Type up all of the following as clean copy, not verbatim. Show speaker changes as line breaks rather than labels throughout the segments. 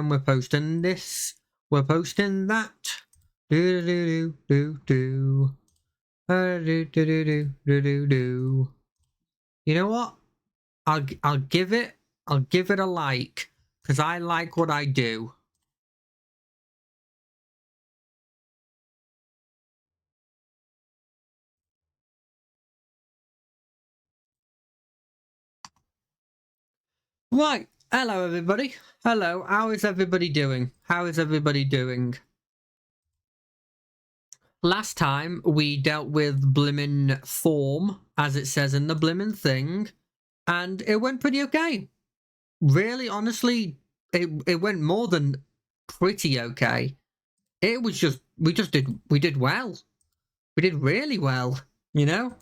then we're posting this. We're posting that. Do do do do do do do do do do. You know what? I'll give it a like because I like what I do. Right. Hello, everybody. Hello. How is everybody doing? How is everybody doing? Last time we dealt with blimmin' Thorm, as it says in the blimmin' thing, and it went pretty okay. Really, honestly, it went more than pretty okay. It was just we did well. We did really well, you know?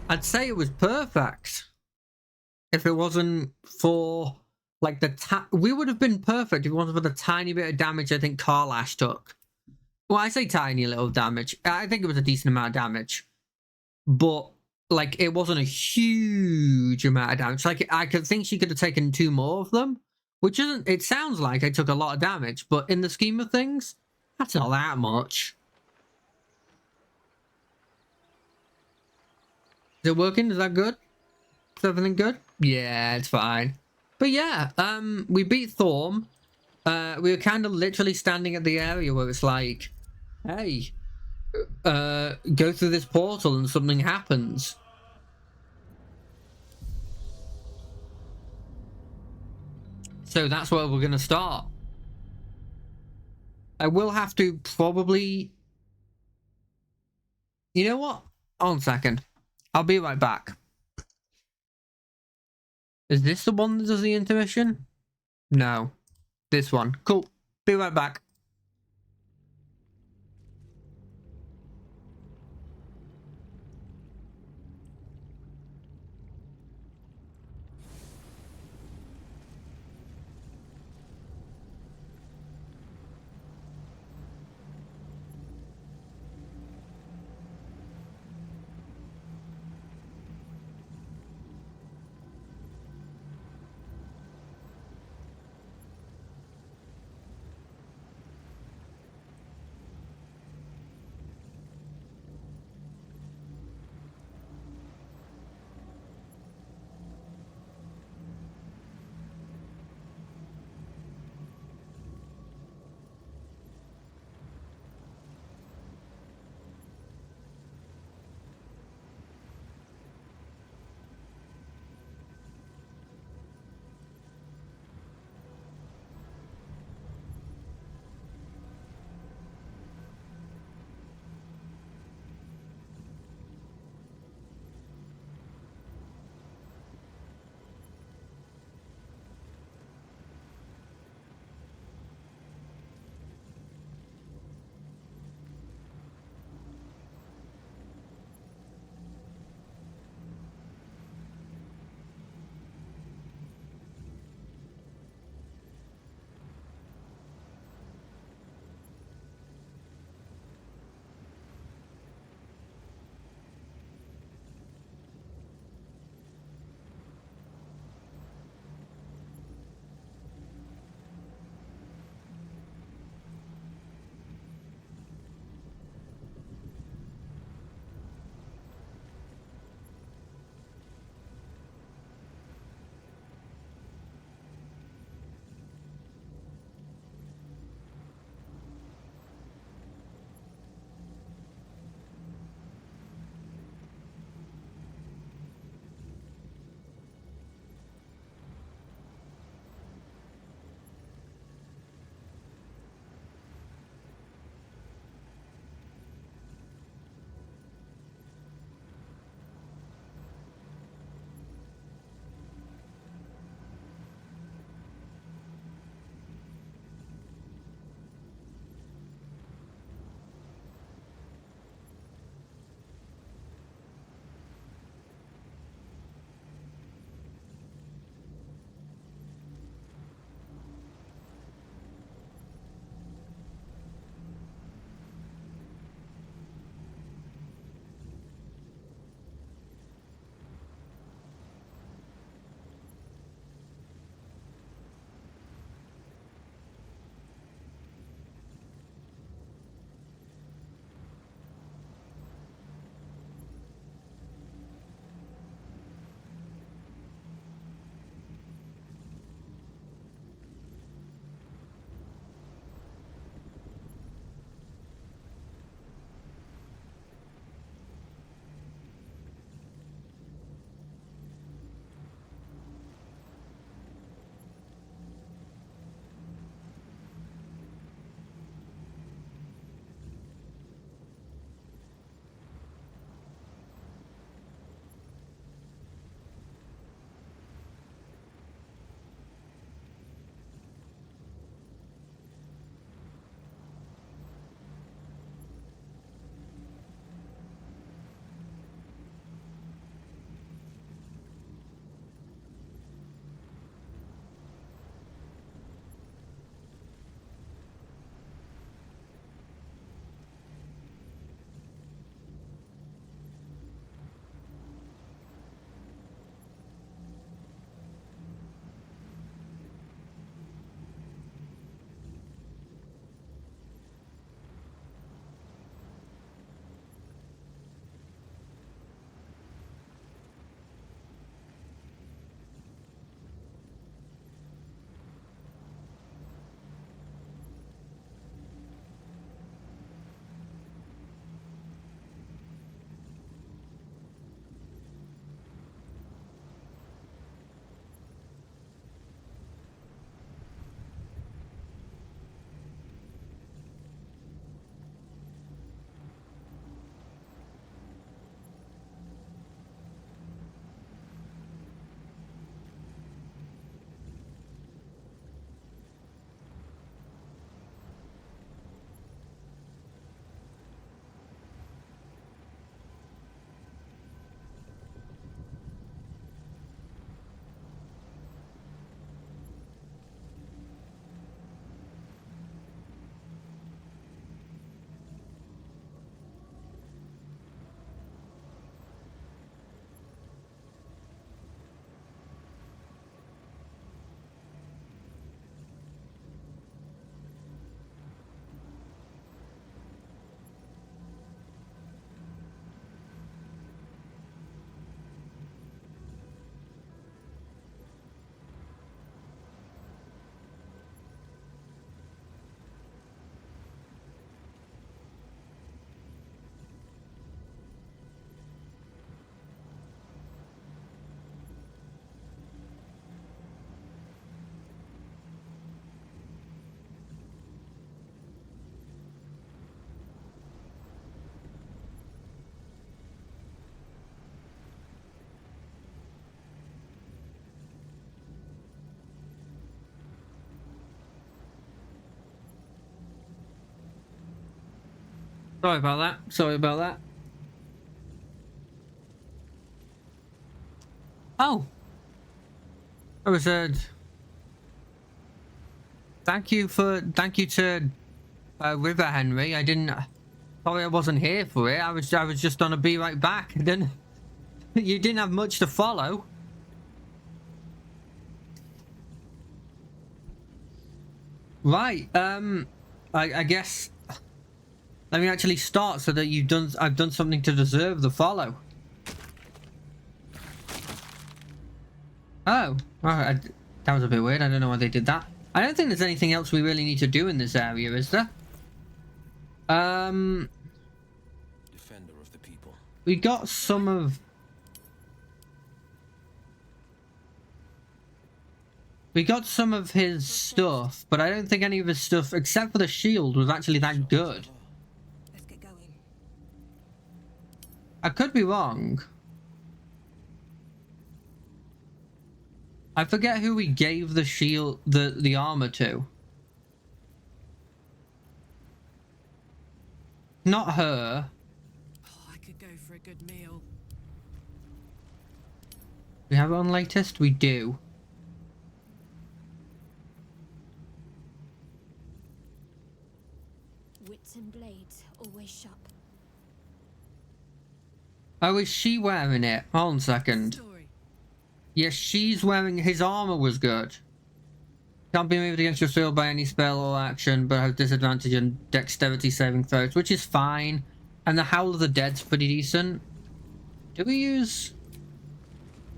I'd say it was perfect. If it wasn't for like we would have been perfect if it wasn't for the tiny bit of damage I think Karlash took. Well, I say tiny little damage. I think it was a decent amount of damage. But like it wasn't a huge amount of damage. Like I could think she could have taken 2 more of them, which isn't. It sounds like I took a lot of damage, but in the scheme of things, that's not that much. Is it working? Is that good? Is everything good? Yeah, it's fine. But yeah, we beat Thorm. We were kind of literally standing at the area where it's like, hey, go through this portal and something happens. So that's where we're going to start. I will have to probably... You know what? Hold on a second. I'll be right back. Is this the one that does the intermission? No. This one. Cool. Be right back. Sorry about that. Sorry about that. Oh. I was thank you to River Henry. I didn't. Sorry, I wasn't here for it. I was just on a be right back. I didn't. You didn't have much to follow. Right. I guess. Let me actually start so that I've done something to deserve the follow. Oh, that was a bit weird. I don't know why they did that. I don't think there's anything else we really need to do in this area, is there? Defender of the people. We got some of. We got some of his stuff, but I don't think any of his stuff, except for the shield, was actually that good.
Let's get going.
I could be wrong. I forget who we gave the shield, the armor to. Not her.
Oh, I could go for a good meal.
We have it on latest? We do.
Wits and blades, always sharp.
Oh, is she wearing it? Hold on a second.
Story.
Yes, she's wearing. His armor was good. Can't be moved against your shield by any spell or action, but has disadvantage on dexterity saving throws, which is fine. And the Howl of the Dead's pretty decent. Do we use?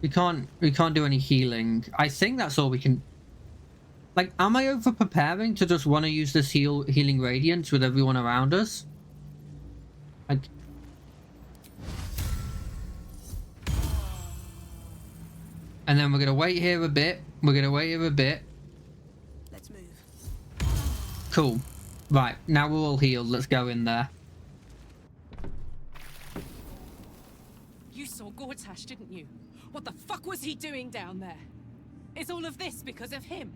We can't do any healing. I think that's all we can. Like, am I over preparing to just want to use this healing radiance with everyone around us? Like. And then we're gonna wait here a bit.
Let's move.
Cool. Right, now we're all healed. Let's go in there.
You saw Gortash, didn't you? What the fuck was he doing down there? Is all of this because of him?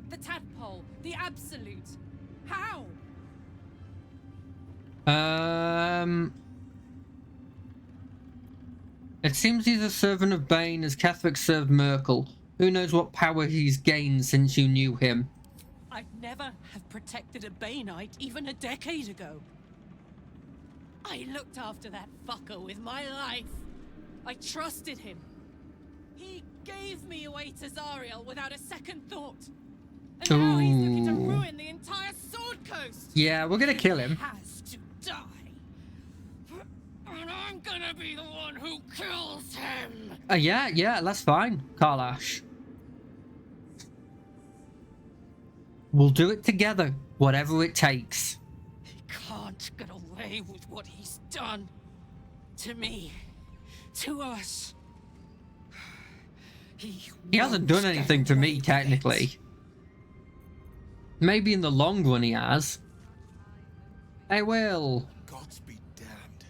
The tadpole, the absolute. How?
It seems he's a servant of Bane as Catherick served Merkel. Who knows what power he's gained since you knew him?
I'd never have protected a Baneite even a decade ago. I looked after that fucker with my life. I trusted him. He gave me away to Zariel without a second thought. And now he's looking to ruin the entire Sword Coast.
Yeah, we're gonna kill him.
He has to die. And I'm gonna be the one who kills him.
Yeah, that's fine, Karlash. We'll do it together, whatever it takes.
He can't get away with what he's done. To me. To us. He
hasn't done anything to me, technically. Maybe in the long run he has. I will.
Gods be damned.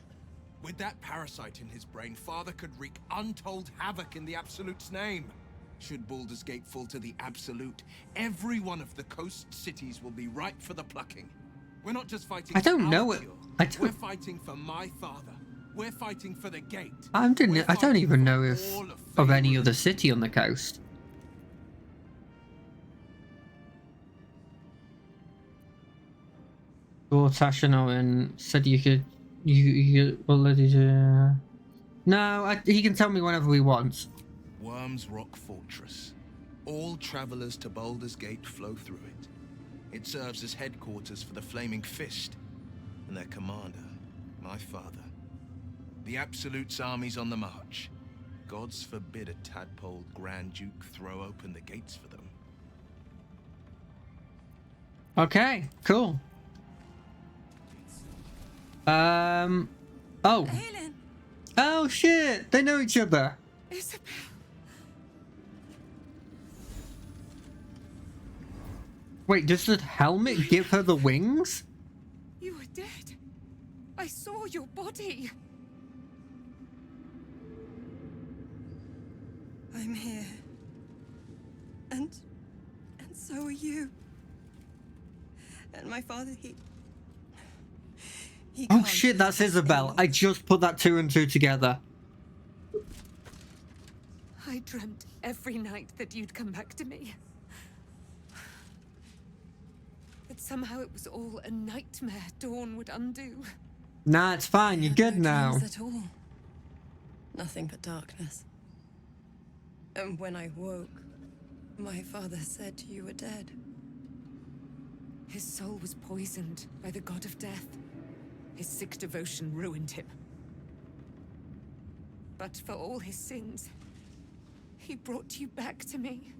With that parasite in his brain, Father could wreak untold havoc in the Absolute's name. Should Baldur's Gate fall to the Absolute, every one of the coast cities will be ripe for the plucking. We're not just fighting
I don't
for
know
our
it.
cure. We're fighting for my father. We're fighting for the gate.
I don't even know if
all
of any
Faerun.
other city on the coast. Gortash and Owen said you could already. No, he can tell me whenever he wants.
Worm's Rock Fortress. All travelers to Baldur's Gate flow through it. It serves as headquarters for the Flaming Fist and their commander, my father. The Absolute's army's on the march. Gods forbid a tadpole Grand Duke throw open the gates for them.
Okay, cool. Oh.
Helen,
Oh shit! They know each other.
Isabel.
Wait, does the helmet give her the wings?
You were dead. I saw your body. I'm here. And so are you. And my father, He
Oh
can't
shit, that's
hurt us
Isabel.
anymore.
I just put that 2 and 2 together.
I dreamt every night that you'd come back to me. But somehow it was all a nightmare Dawn would undo.
Nah, it's fine. You're good now.
Dreams at all. Nothing but darkness. And when I woke, my father said you were dead.
His soul was poisoned by the god of death. His sick devotion ruined him. But for all his sins, he brought you back to me.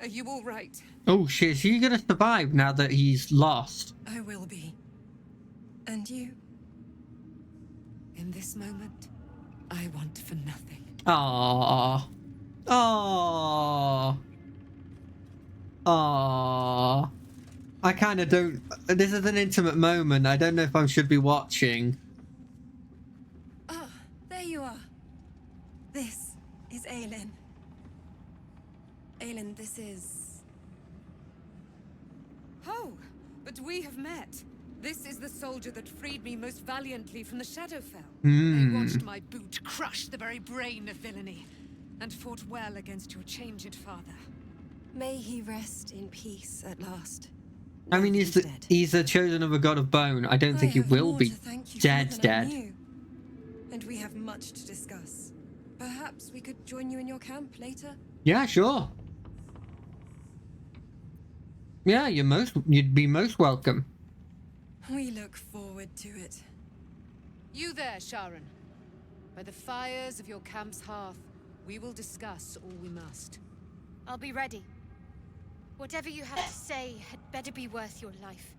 Are you all right?
Oh shit, is he gonna survive now that he's lost?
I will be. And you?
In this moment, I want for nothing.
Aww. Aww. Aww. I kind of don't... This is an intimate moment. I don't know if I should be watching.
Ah, there you are. This is Aelin. Aelin, this is...
Oh, but we have met. This is the soldier that freed me most valiantly from the Shadowfell. They watched my boot crush the very brain of villainy, and fought well against your changed father.
May he rest in peace at last.
I mean, he's the chosen of a god of bone. I don't think he
have
will
more
be
to thank you for
dead.
than I
Dead.
knew. And we have much to discuss. Perhaps we could join you in your camp later?
Yeah, sure. Yeah, you'd be most welcome.
We look forward to it.
You there, Sharon. By the fires of your camp's hearth, we will discuss all we must.
I'll be ready. Whatever you have to say had better be worth your life.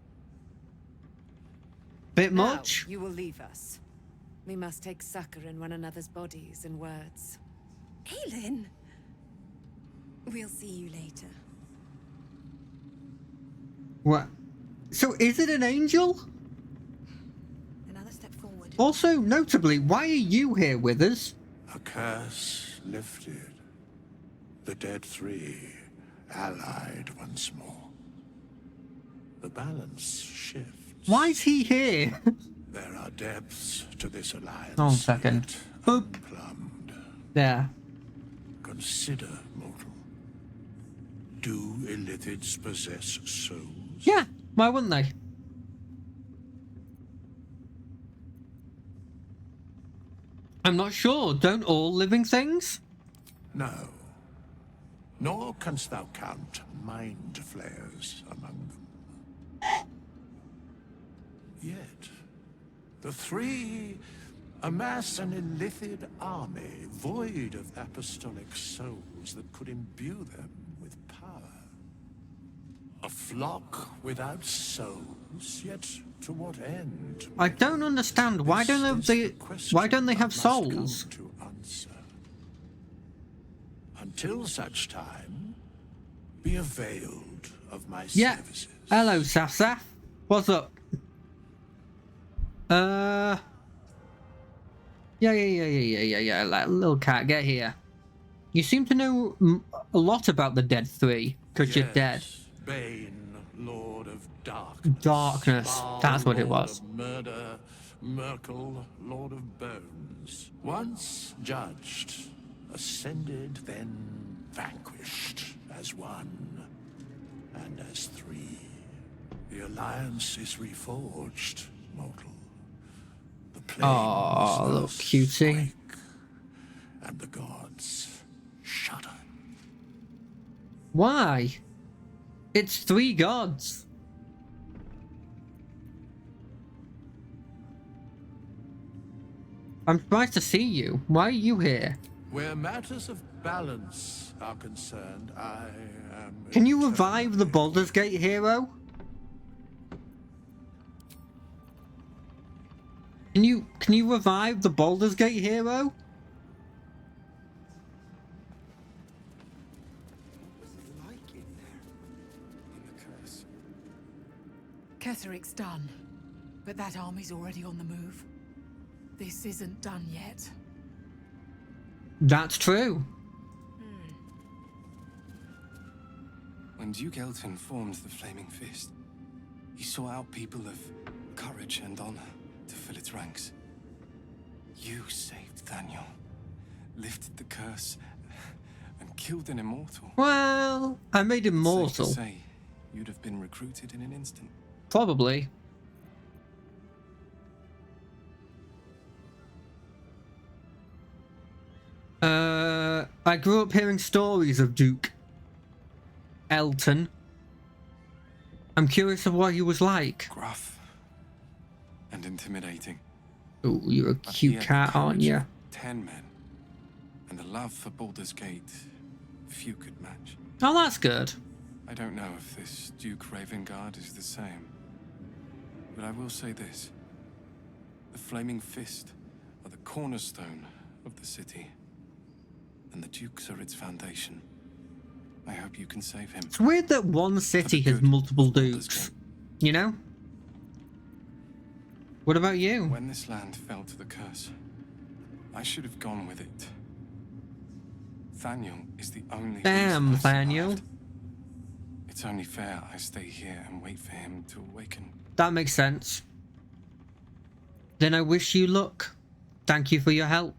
Bit
Now,
much?
you will leave us. We must take succor in one another's bodies and words.
Aelin! We'll see you later.
What? So is it an angel?
Another step forward.
Also, notably, why are you here with us?
A curse lifted. The dead three allied once more. The balance shifts.
Why is he here?
There are depths to this alliance.
Hold on a second.
yet
Boop.
Unplumbed.
There.
Consider, mortal. Do illithids possess souls?
Yeah, why wouldn't they? I'm not sure. Don't all living things?
No. Nor canst thou count mind flayers among them. Yet, the three amass an illithid army void of apostolic souls that could imbue them with power. A flock without souls, yet to what end?
I don't understand. Why
This
don't
is
they?
the question
Why don't they
thou
have
must
souls?
come to answer. Until such time, be availed of my
Yeah.
services.
Hello, Saf Saf. What's up? Yeah. Little cat, get here. You seem to know a lot about the Dead Three, because you're dead.
Yes, Bane, Lord of Darkness.
Darkness,
Baal,
that's what it
Lord
was.
of Murder, Merkel, Lord of Bones. Once judged, ascended, then vanquished as one and as three. The alliance is reforged, mortal. The plains
Aw, little
thus
cutie.
quake, and the gods shudder.
Why? It's 3 gods. I'm surprised to see you. Why are you here?
Where matters of balance are concerned, I am...
Can you revive the
eternally-
Baldur's Gate hero? Can you revive the Baldur's Gate hero?
Ketheric's done, but that army's already on the move. This isn't done yet.
That's true.
When Duke Elton formed the Flaming Fist, he sought out people of courage and honor to fill its ranks. You saved Daniel, lifted the curse, and killed an immortal.
Well, I made him
Safe
mortal.
to say, you'd have been recruited in an instant.
Probably. I grew up hearing stories of Duke Elton. I'm curious of what he was like.
Gruff and intimidating.
Oh, you're a
But he
cute
had the
cat, aren't
courage
you?
of 10 men, and the love for Baldur's Gate few could match.
Oh, that's good.
I don't know if this Duke Ravengard is the same, but I will say this. The Flaming Fist are the cornerstone of the city, and the Dukes are its foundation. I hope you can save him.
It's weird that one city has
good
multiple
of Baldur's
dukes.
Gate.
You know? What about you?
When this land fell to the curse, I should have gone with it. Thaniel is the only
Damn,
reason I've
Thaniel.
survived. It's only fair I stay here and wait for him to awaken.
That makes sense. Then I wish you luck. Thank you for your help.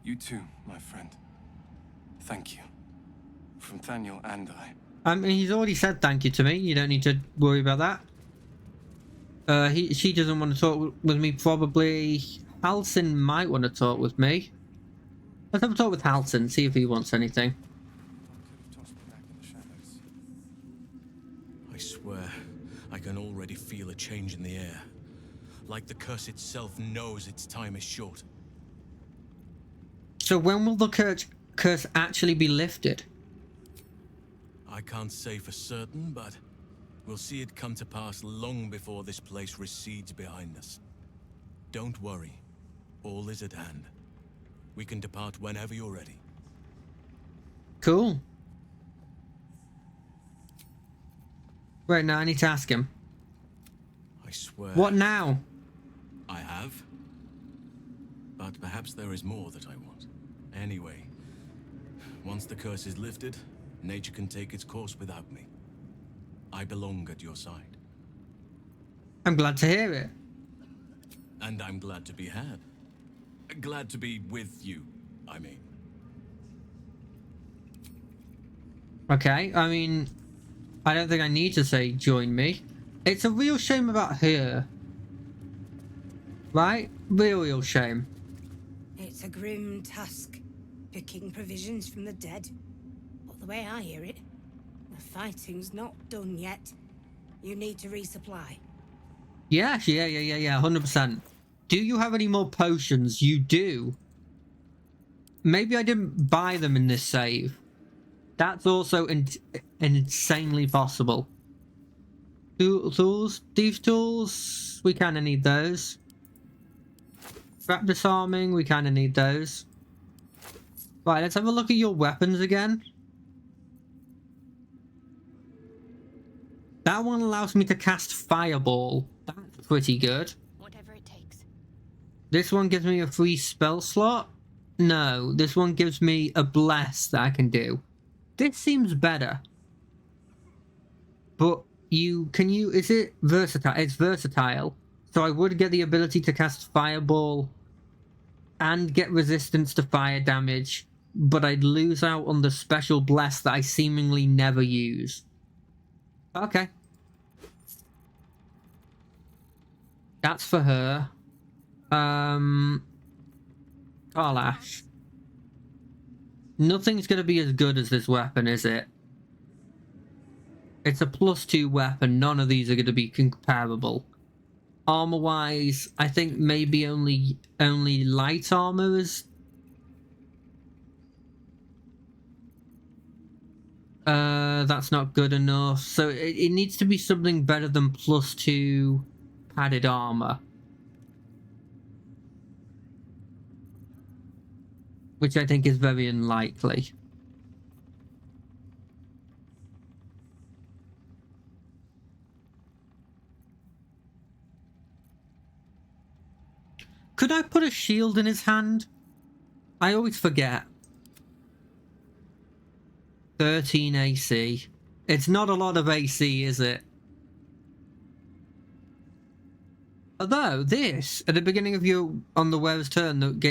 You too, my friend. Thank you. From Thaniel and I.
I mean, he's already said thank you to me. You don't need to worry about that. She doesn't want to talk with me, probably. Halsin might want to talk with me. Let's have a talk with Halsin, see if he wants anything.
Could have tossed me back in the shadows.
I swear, I can already feel a change in the air. Like the curse itself knows its time is short.
So when will the curse actually be lifted?
I can't say for certain, but we'll see it come to pass long before this place recedes behind us. Don't worry. All is at hand. We can depart whenever you're ready.
Cool. Right, now I need to ask him.
I swear.
What now?
I have. But perhaps there is more that I want. Anyway, once the curse is lifted, nature can take its course without me. I belong at your side.
I'm glad to hear it.
And I'm glad to be had. Glad to be with you, I mean.
Okay, I mean, I don't think I need to say join me. It's a real shame about her. Right? Real shame.
It's a grim task, picking provisions from the dead. But the way I hear it, the fighting's not done yet. You need to resupply.
Yeah, 100%. Do you have any more potions? You do. Maybe I didn't buy them in this save. That's also insanely possible. Tools? Thieves' tools? We kind of need those. Trap disarming? We kind of need those. Right, let's have a look at your weapons again. That one allows me to cast Fireball. That's pretty good.
Whatever it takes.
This one gives me a free spell slot. No, this one gives me a bless that I can do. This seems better. But is it versatile? It's versatile. So I would get the ability to cast Fireball and get resistance to fire damage, but I'd lose out on the special bless that I seemingly never use. Okay. That's for her. Karlash. Nothing's going to be as good as this weapon, is it? It's a +2 weapon. None of these are going to be comparable. Armor-wise, I think maybe only light armor is... that's not good enough. So it needs to be something better than +2 padded armor. Which I think is very unlikely. Could I put a shield in his hand? I always forget. 13 AC. It's not a lot of AC, is it? Although this, at the beginning of your on the wearer's turn,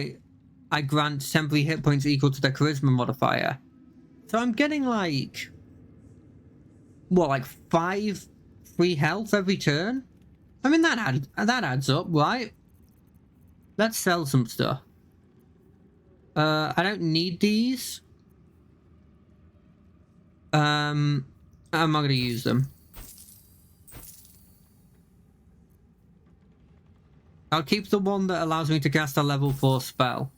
I grant temporary hit points equal to their charisma modifier. So I'm getting like what, like 5 free health every turn? I mean that adds up, right? Let's sell some stuff. I don't need these. I'm not gonna use them. I'll keep the one that allows me to cast a level 4 spell.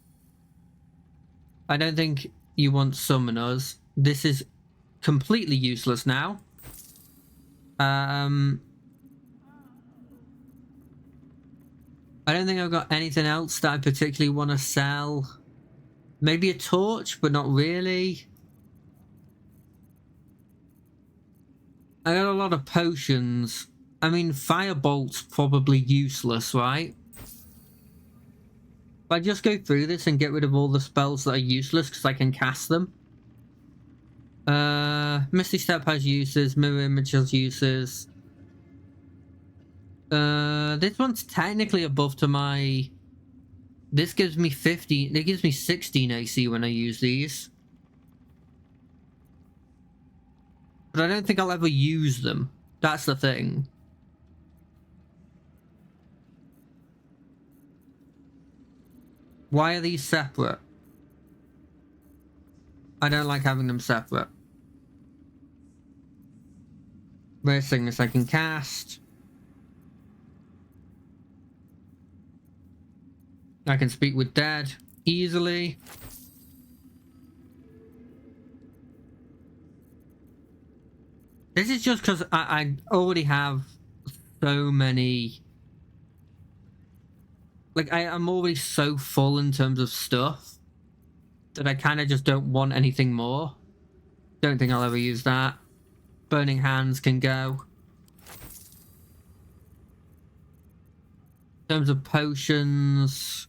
I don't think you want summoners. This is completely useless now. I don't think I've got anything else that I particularly want to sell. Maybe a torch, but not really. I got a lot of potions. I mean, Firebolt's probably useless, right? If I just go through this and get rid of all the spells that are useless because I can cast them. Misty Step has uses, Mirror Image has uses. This one's technically a buff to my... This gives me 15, it gives me 16 AC when I use these. But I don't think I'll ever use them. That's the thing. Why are these separate? I don't like having them separate. Rare Sickness I can cast. I can speak with dead easily. This is just because I already have so many... Like, I'm already so full in terms of stuff that I kind of just don't want anything more. Don't think I'll ever use that. Burning Hands can go. In terms of potions,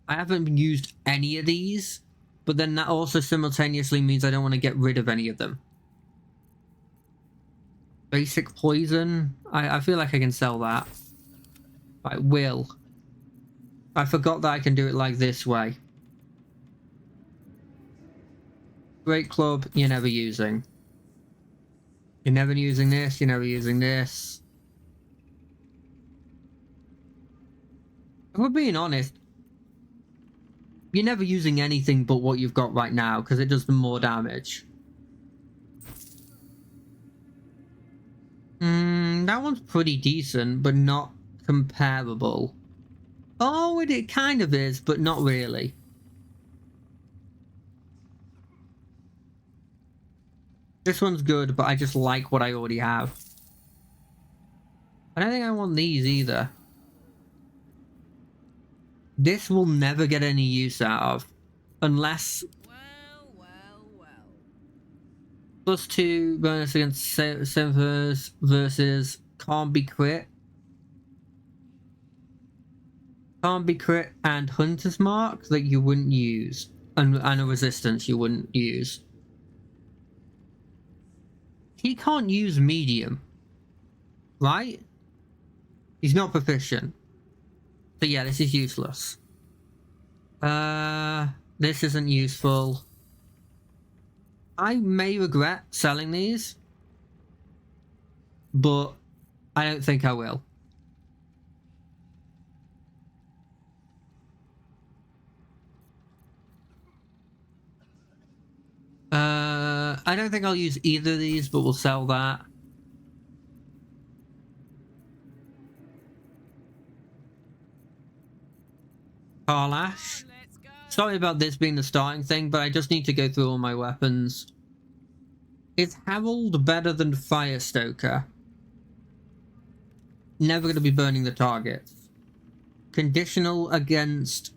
I haven't used any of these, but then that also simultaneously means I don't want to get rid of any of them. Basic poison, I feel like I can sell that. I will. I forgot that I can do it like this way. Great Club, you're never using. You're never using this, you're never using this. If we're being honest, you're never using anything but what you've got right now, because it does more damage. That one's pretty decent, but not comparable. Oh, it kind of is, but not really. This one's good, but I just like what I already have. I don't think I want these either. This will never get any use out of. Unless... +2 bonus against Severs versus can't be crit. Can't be crit and Hunter's Mark that you wouldn't use. And a resistance you wouldn't use. He can't use medium. Right? He's not proficient. So yeah, this is useless. This isn't useful. I may regret selling these, but I don't think I will. I don't think I'll use either of these, but we'll sell that. Karlash. Sorry about this being the starting thing, but I just need to go through all my weapons. Is Harold better than Firestoker? Never going to be burning the targets. Conditional against...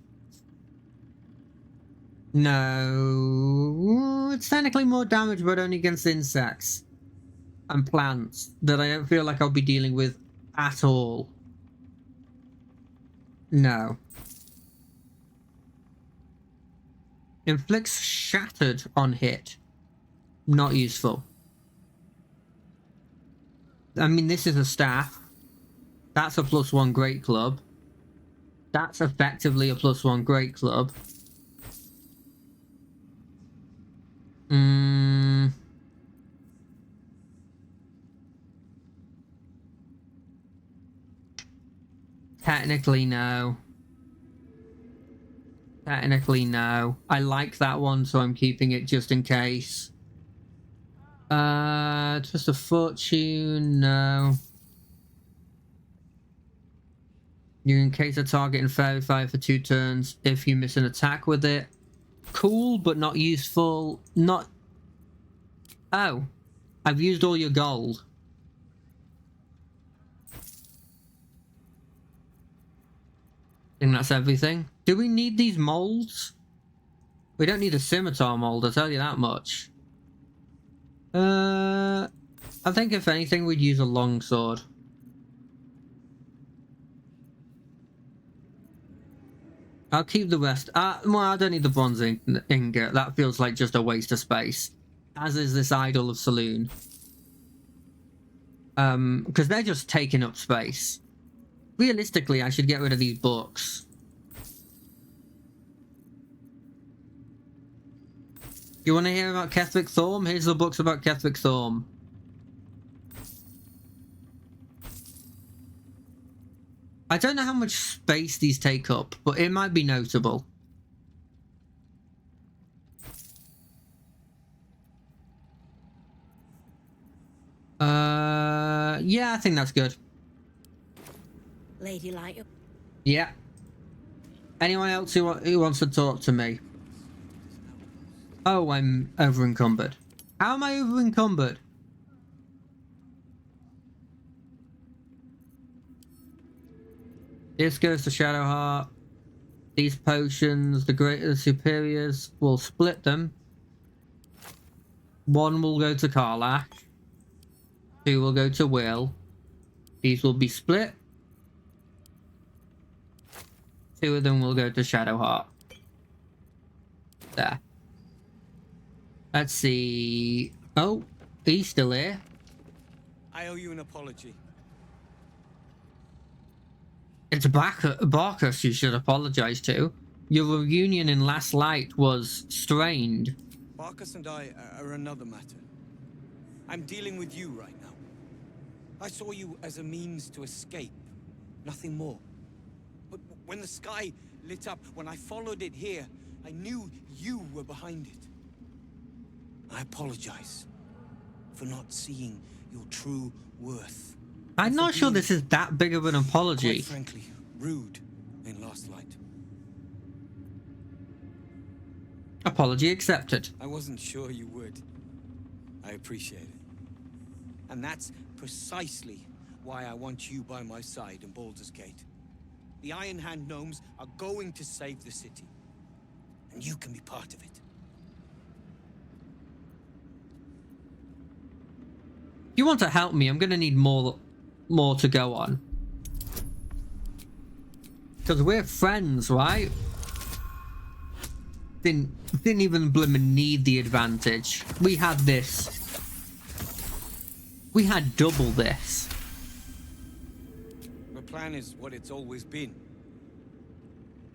No... It's technically more damage, but only against insects. And plants. That I don't feel like I'll be dealing with at all. No. Inflicts Shattered on hit. Not useful. I mean, this is a staff. That's a +1 Great Club. That's effectively a +1 Great Club. Technically, no. Technically, no. I like that one, so I'm keeping it just in case. Just a fortune, no. You encase a target in fairy fire for 2 turns if you miss an attack with it. Cool, but not useful. Not... Oh. I've used all your gold. I think that's everything. Do we need these molds? We don't need a scimitar mold, I'll tell you that much. I think if anything, we'd use a longsword. I'll keep the rest. Well, I don't need the bronze ingot. That feels like just a waste of space. As is this Idol of Saloon. Because they're just taking up space. Realistically, I should get rid of these books. You want to hear about Ketheric Thorm? Here's the books about Ketheric Thorm. I don't know how much space these take up, but it might be notable. Yeah, I think that's good.
Lady Light.
Yeah. Anyone else who wants to talk to me? Oh, I'm over encumbered. How am I over encumbered? This goes to Shadowheart. These potions, the superiors, will split them. 1 will go to Karlach. 2 will go to Will. These will be split. 2 of them will go to Shadowheart. There. Let's see. Oh, he's still here.
I owe you an apology.
It's Barkus you should apologize to. Your reunion in Last Light was strained.
Barkus and I are another matter. I'm dealing with you right now. I saw you as a means to escape, nothing more. But when the sky lit up, when I followed it here, I knew you were behind it. I apologize for not seeing your true worth.
I'm not sure this is that big of an apology.
Quite frankly, rude in Last Light.
Apology accepted.
I wasn't sure you would. I appreciate it. And that's precisely why I want you by my side in Baldur's Gate. The Iron Hand gnomes are going to save the city. And you can be part of it.
If you want to help me, I'm going to need more to go on. Because we're friends, right? Didn't even blimmin' need the advantage. We had this. We had double this.
The plan is what it's always been.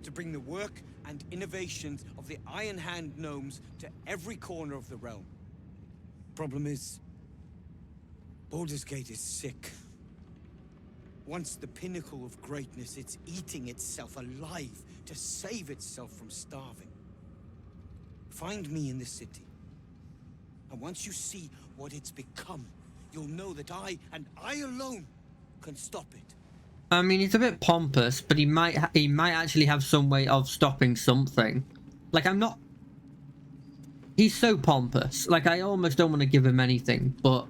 To bring the work and innovations of the Iron Hand gnomes to every corner of the realm. Problem is, Baldur's Gate is sick. Once the pinnacle of greatness, it's eating itself alive to save itself from starving. Find me in the city. And once you see what it's become, you'll know that I, and I alone, can stop it.
I mean, he's a bit pompous, but he might actually have some way of stopping something. Like, I'm not... He's so pompous. Like, I almost don't want to give him anything, but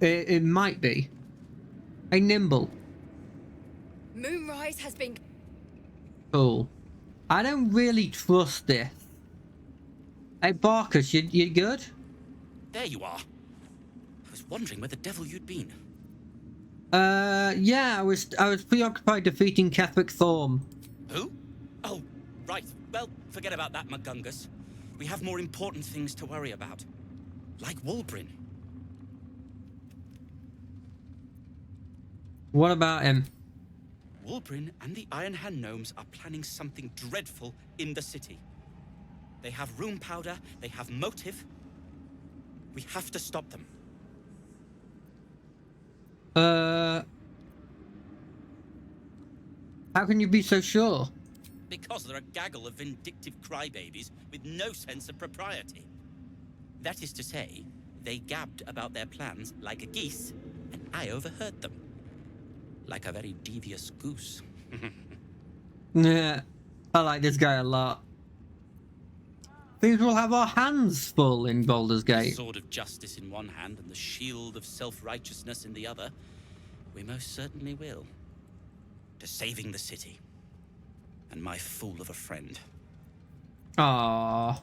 it might be. Hey, Nimble.
Moonrise has been...
Cool. I don't really trust this. Hey, Barkus, you good?
There you are. I was wondering where the devil you'd been.
Yeah, I was preoccupied defeating Ketheric Thorm.
Who? Oh, right. Well, forget about that, McGungus. We have more important things to worry about. Like Walbrin.
What about him?
Walbrin and the Iron Hand gnomes are planning something dreadful in the city. They have room powder, they have motive. We have to stop them.
How can you be so sure?
Because they're a gaggle of vindictive crybabies with no sense of propriety. That is to say, they gabbed about their plans like a geese, and I overheard them. Like a very devious goose.
Yeah, I like this guy a lot. Things will have our hands full in Baldur's
The
Gate.
sword of justice in one hand and the shield of self-righteousness in the other. We most certainly will. To saving the city. And my fool of a friend.
Aww.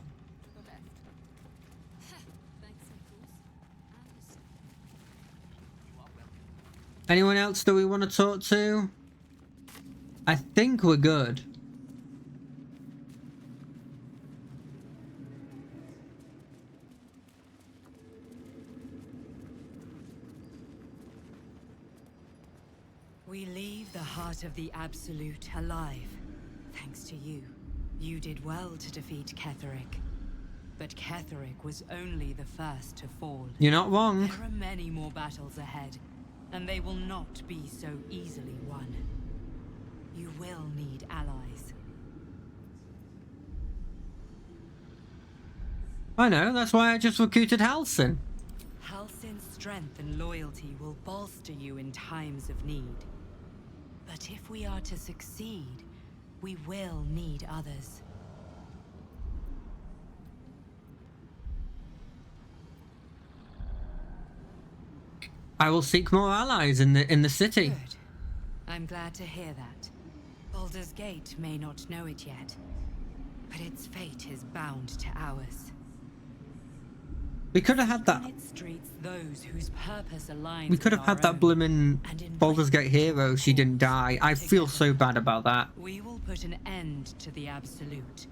Anyone else that we want to talk to? I think we're good.
We leave the heart of the Absolute alive. Thanks to you. You did well to defeat Ketheric. But Ketheric was only the first to fall.
You're not wrong.
There are many more battles ahead, and they will not be so easily won. You will need allies.
I know, that's why I just recruited Halsin.
Halsin's strength and loyalty will bolster you in times of need. But if we are to succeed, we will need others.
I will seek more allies in the city.
Good. I'm glad to hear that. Baldur's Gate may not know it yet, but its fate is bound to ours.
We could have had that.
In its streets, those whose purpose aligns
We could have
with
had
our
that
own,
blimmin'
and invite
Baldur's Gate hero. She didn't die. I feel so bad about that.
We will put an end to the Absolute,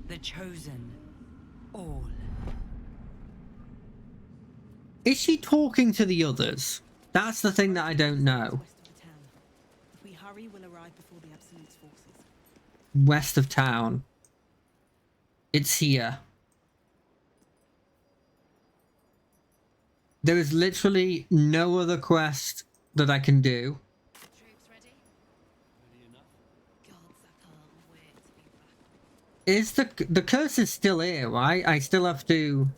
the Chosen, all.
Is she talking to the others? That's the thing that I don't know.
West of the town. If we hurry, we'll arrive before the Absolute's forces.
West of town. It's here. There is literally no other quest that I can do.
Troops ready?
Ready enough?
Gods, I can't wait to be back.
Is the curse is still here, right? I still have to.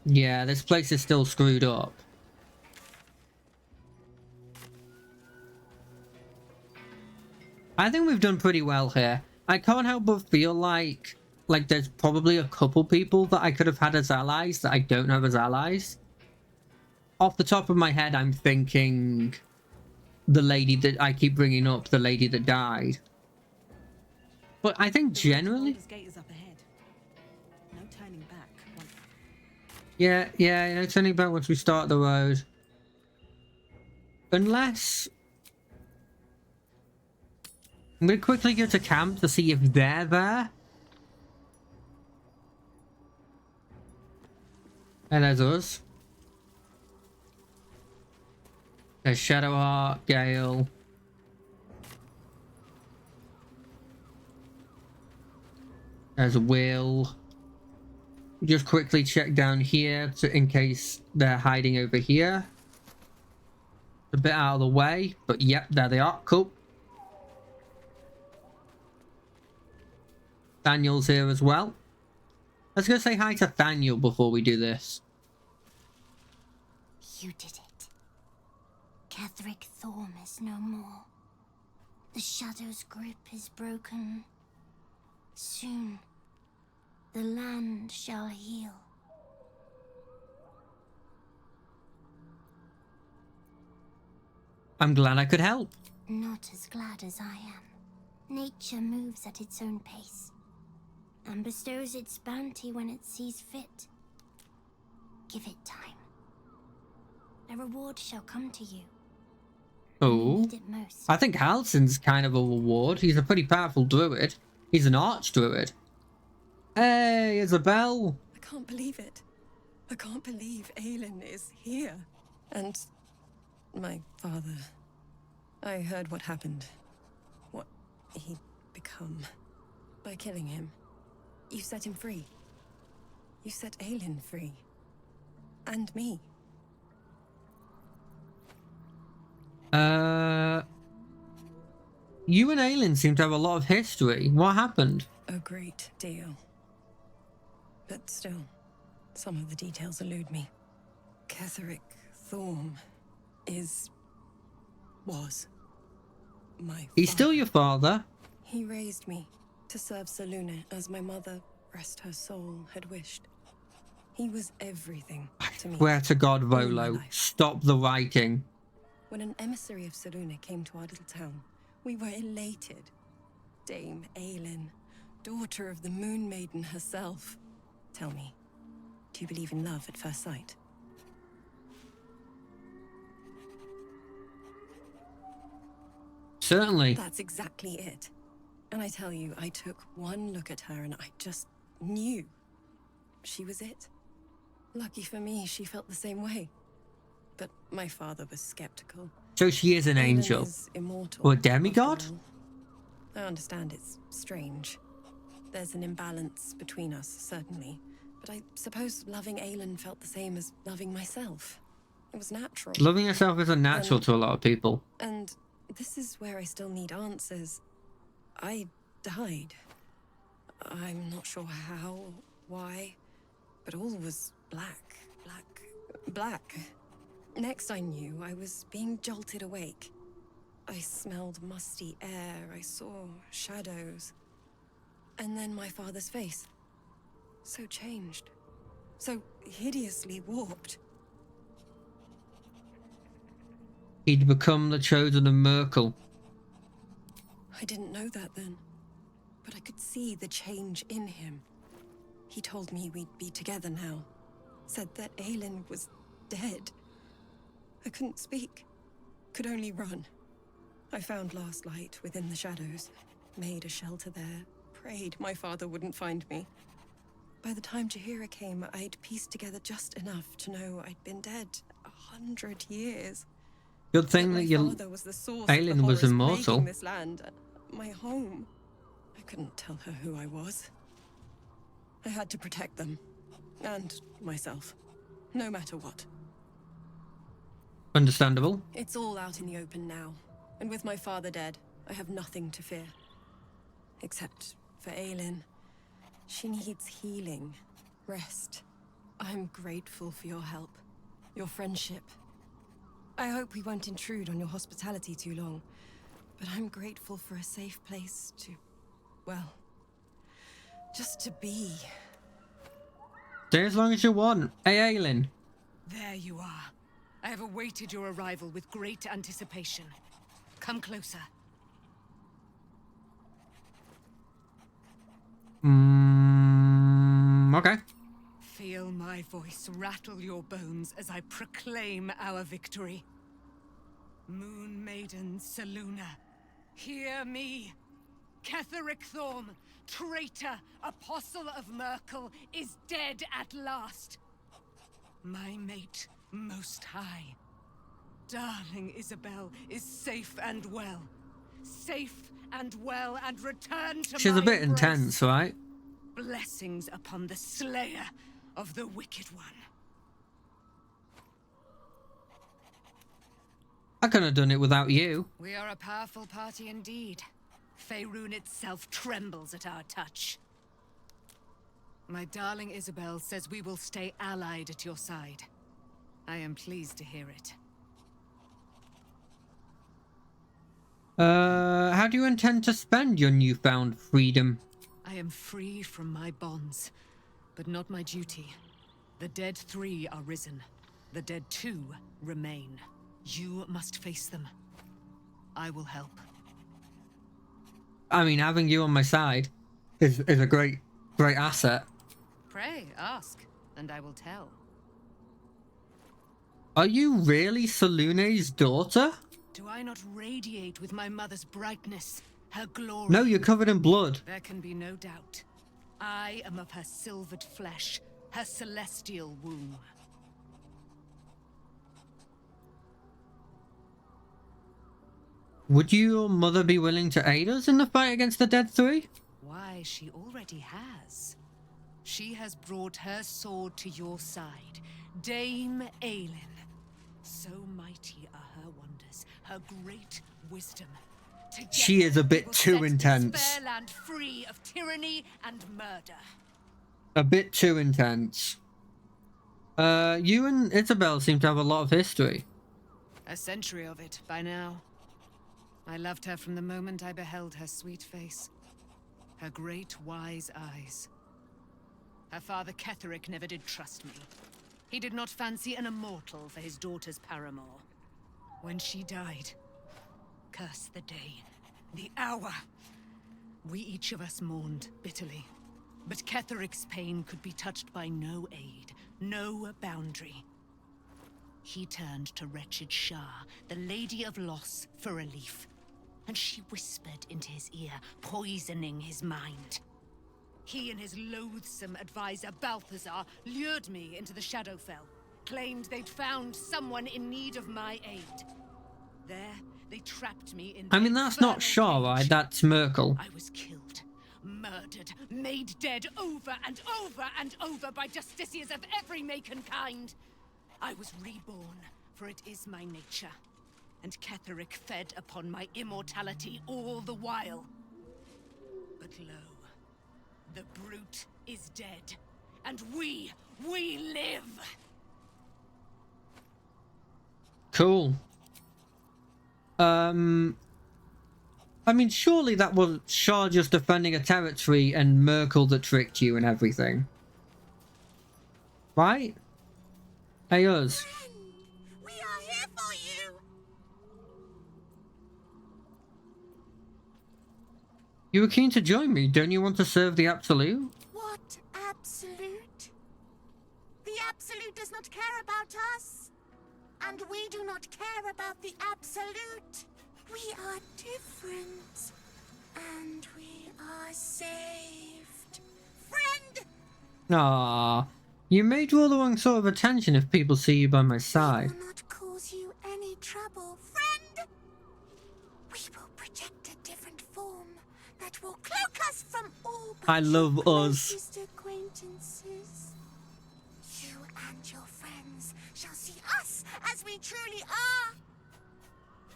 Yeah, this place is still screwed up. I think we've done pretty well here. I can't help but feel like there's probably a couple people that I could have had as allies that I don't have as allies. Off the top of my head, I'm thinking the lady that I keep bringing up, the lady that died. But I think generally...
Baldur's Gate is up ahead. No turning back.
Yeah, no turning back once we start the road. Unless... I'm going to quickly go to camp to see if they're there. And there's us. There's Shadowheart, Gale. There's Will. Just quickly check down here in case they're hiding over here. A bit out of the way, but yep, there they are. Cool. Daniel's here as well. Let's go say hi to Daniel before we do this.
You did it. Ketheric Thorm is no more. The Shadow's grip is broken. Soon, the land shall heal.
I'm glad I could help.
Not as glad as I am. Nature moves at its own pace and bestows its bounty when it sees fit. Give it time. A reward shall come to you.
Oh.
need it most.
I think Halsin's kind of a reward. He's a pretty powerful druid. He's an arch druid. Hey, Isabel.
I can't believe it. I can't believe Aelin is here. And my father. I heard what happened. What he'd become. By killing him. You set him free. You set Aelin free. And me.
You and Aelin seem to have a lot of history. What happened?
A great deal. But still, some of the details elude me. Ketheric Thorm was my
He's
father.
still your father.
He raised me to serve Selûne as my mother, rest her soul, had wished. He was everything to me.
Swear to God,
all my
Volo.
life.
Stop the writing.
When an emissary of Selûne came to our little town, we were elated. Dame Aelin, daughter of the Moon Maiden herself. Tell me, do you believe in love at first sight?
Certainly.
That's exactly it. And I tell you, I took one look at her and I just knew. She was it. Lucky for me, she felt the same way. But my father was skeptical.
So she is an
Aelin
angel.
is immortal,
Or a demigod?
after all. I understand it's strange. There's an imbalance between us, certainly. But I suppose loving Aelin felt the same as loving myself. It was natural.
Loving yourself is unnatural to a lot of people.
And this is where I still need answers. I died. I'm not sure how, why, but all was black. Next I knew, I was being jolted awake. I smelled musty air, I saw shadows. And then my father's face. So changed. So hideously warped.
He'd become the chosen of Merkel.
I didn't know that then. But I could see the change in him. He told me we'd be together now. Said that Aelin was dead. I couldn't speak. Could only run. I found last light within the shadows. Made a shelter there. Prayed my father wouldn't find me. By the time Jaheira came, I'd pieced together just enough to know I'd been dead 100 years.
Good thing that your
father was the source
Aelin
of the
was
horrors
immortal.
plaguing this land, my home. I couldn't tell her who I was. I had to protect them. And myself. No matter what.
Understandable.
It's all out in the open now. And with my father dead, I have nothing to fear. Except for Aelin. She needs healing. Rest. I'm grateful for your help. Your friendship. I hope we won't intrude on your hospitality too long. But I'm grateful for a safe place to... well... just to be.
Stay as long as you want. Hey, Aelin.
There you are. I have awaited your arrival with great anticipation. Come closer.
Okay.
Feel my voice rattle your bones as I proclaim our victory. Moon Maiden Selûne, hear me. Ketheric Thorm, traitor, apostle of Merkel, is dead at last. My mate, Most High. Darling Isabel is safe and well. Safe and well and returned to
She's
my
a bit
embrace.
intense, right?
Blessings upon the slayer of the Wicked One.
I couldn't have done it without you.
We are a powerful party indeed. Faerun itself trembles at our touch. My darling Isabel says we will stay allied at your side. I am pleased to hear it.
How do you intend to spend your newfound freedom?
I am free from my bonds, but not my duty. The dead 3 are risen. The dead 2 remain. You must face them. I will help.
I mean, having you on my side is a great asset.
Pray, ask, and I will tell.
Are you really Selûne's daughter?
Do I not radiate with my mother's brightness, her glory?
No, you're covered in blood.
There can be no doubt. I am of her silvered flesh, her celestial womb.
Would your mother be willing to aid us in the fight against the Dead Three?
Why, she already has. She has brought her sword to your side, Dame Aelin. So mighty are her wonders, her great wisdom. Together,
She is a bit
they will
too
set
intense.
This fair land free of tyranny and murder.
A bit too intense. You and Isabel seem to have a lot of history.
A century of it by now. I loved her from the moment I beheld her sweet face. Her great wise eyes. Her father Ketheric never did trust me. He did not fancy an immortal for his daughter's paramour. When she died, curse the day, the hour. We each of us mourned bitterly. But Ketheric's pain could be touched by no aid, no boundary. He turned to wretched Shah, the Lady of Loss, for relief. And she whispered into his ear, poisoning his mind. He and his loathsome advisor, Balthazar, lured me into the Shadowfell, claimed they'd found someone in need of my aid. There, they trapped me in
I mean, that's not Shaw, right? That's Merkel.
I was killed, murdered, made dead over and over and over by justiciars of every make and kind. I was reborn, for it is my nature. And Ketheric fed upon my immortality all the while. But lo, the brute is dead, and we live!
Cool. I mean, surely that was Shaw just defending a territory and Merkel that tricked you and everything. Right? Hey, us.
We are here for you!
You were keen to join me. Don't you want to serve the Absolute?
What Absolute? The Absolute does not care about us. And we do not care about the Absolute. We are different. And we are saved. Friend!
Ah, you may draw the wrong sort of attention if people see you by my side.
We will not cause you any trouble, friend. We will project a different form that will cloak us from all but
I love
your
us.
closest acquaintances. You and your friends shall see us as we truly are.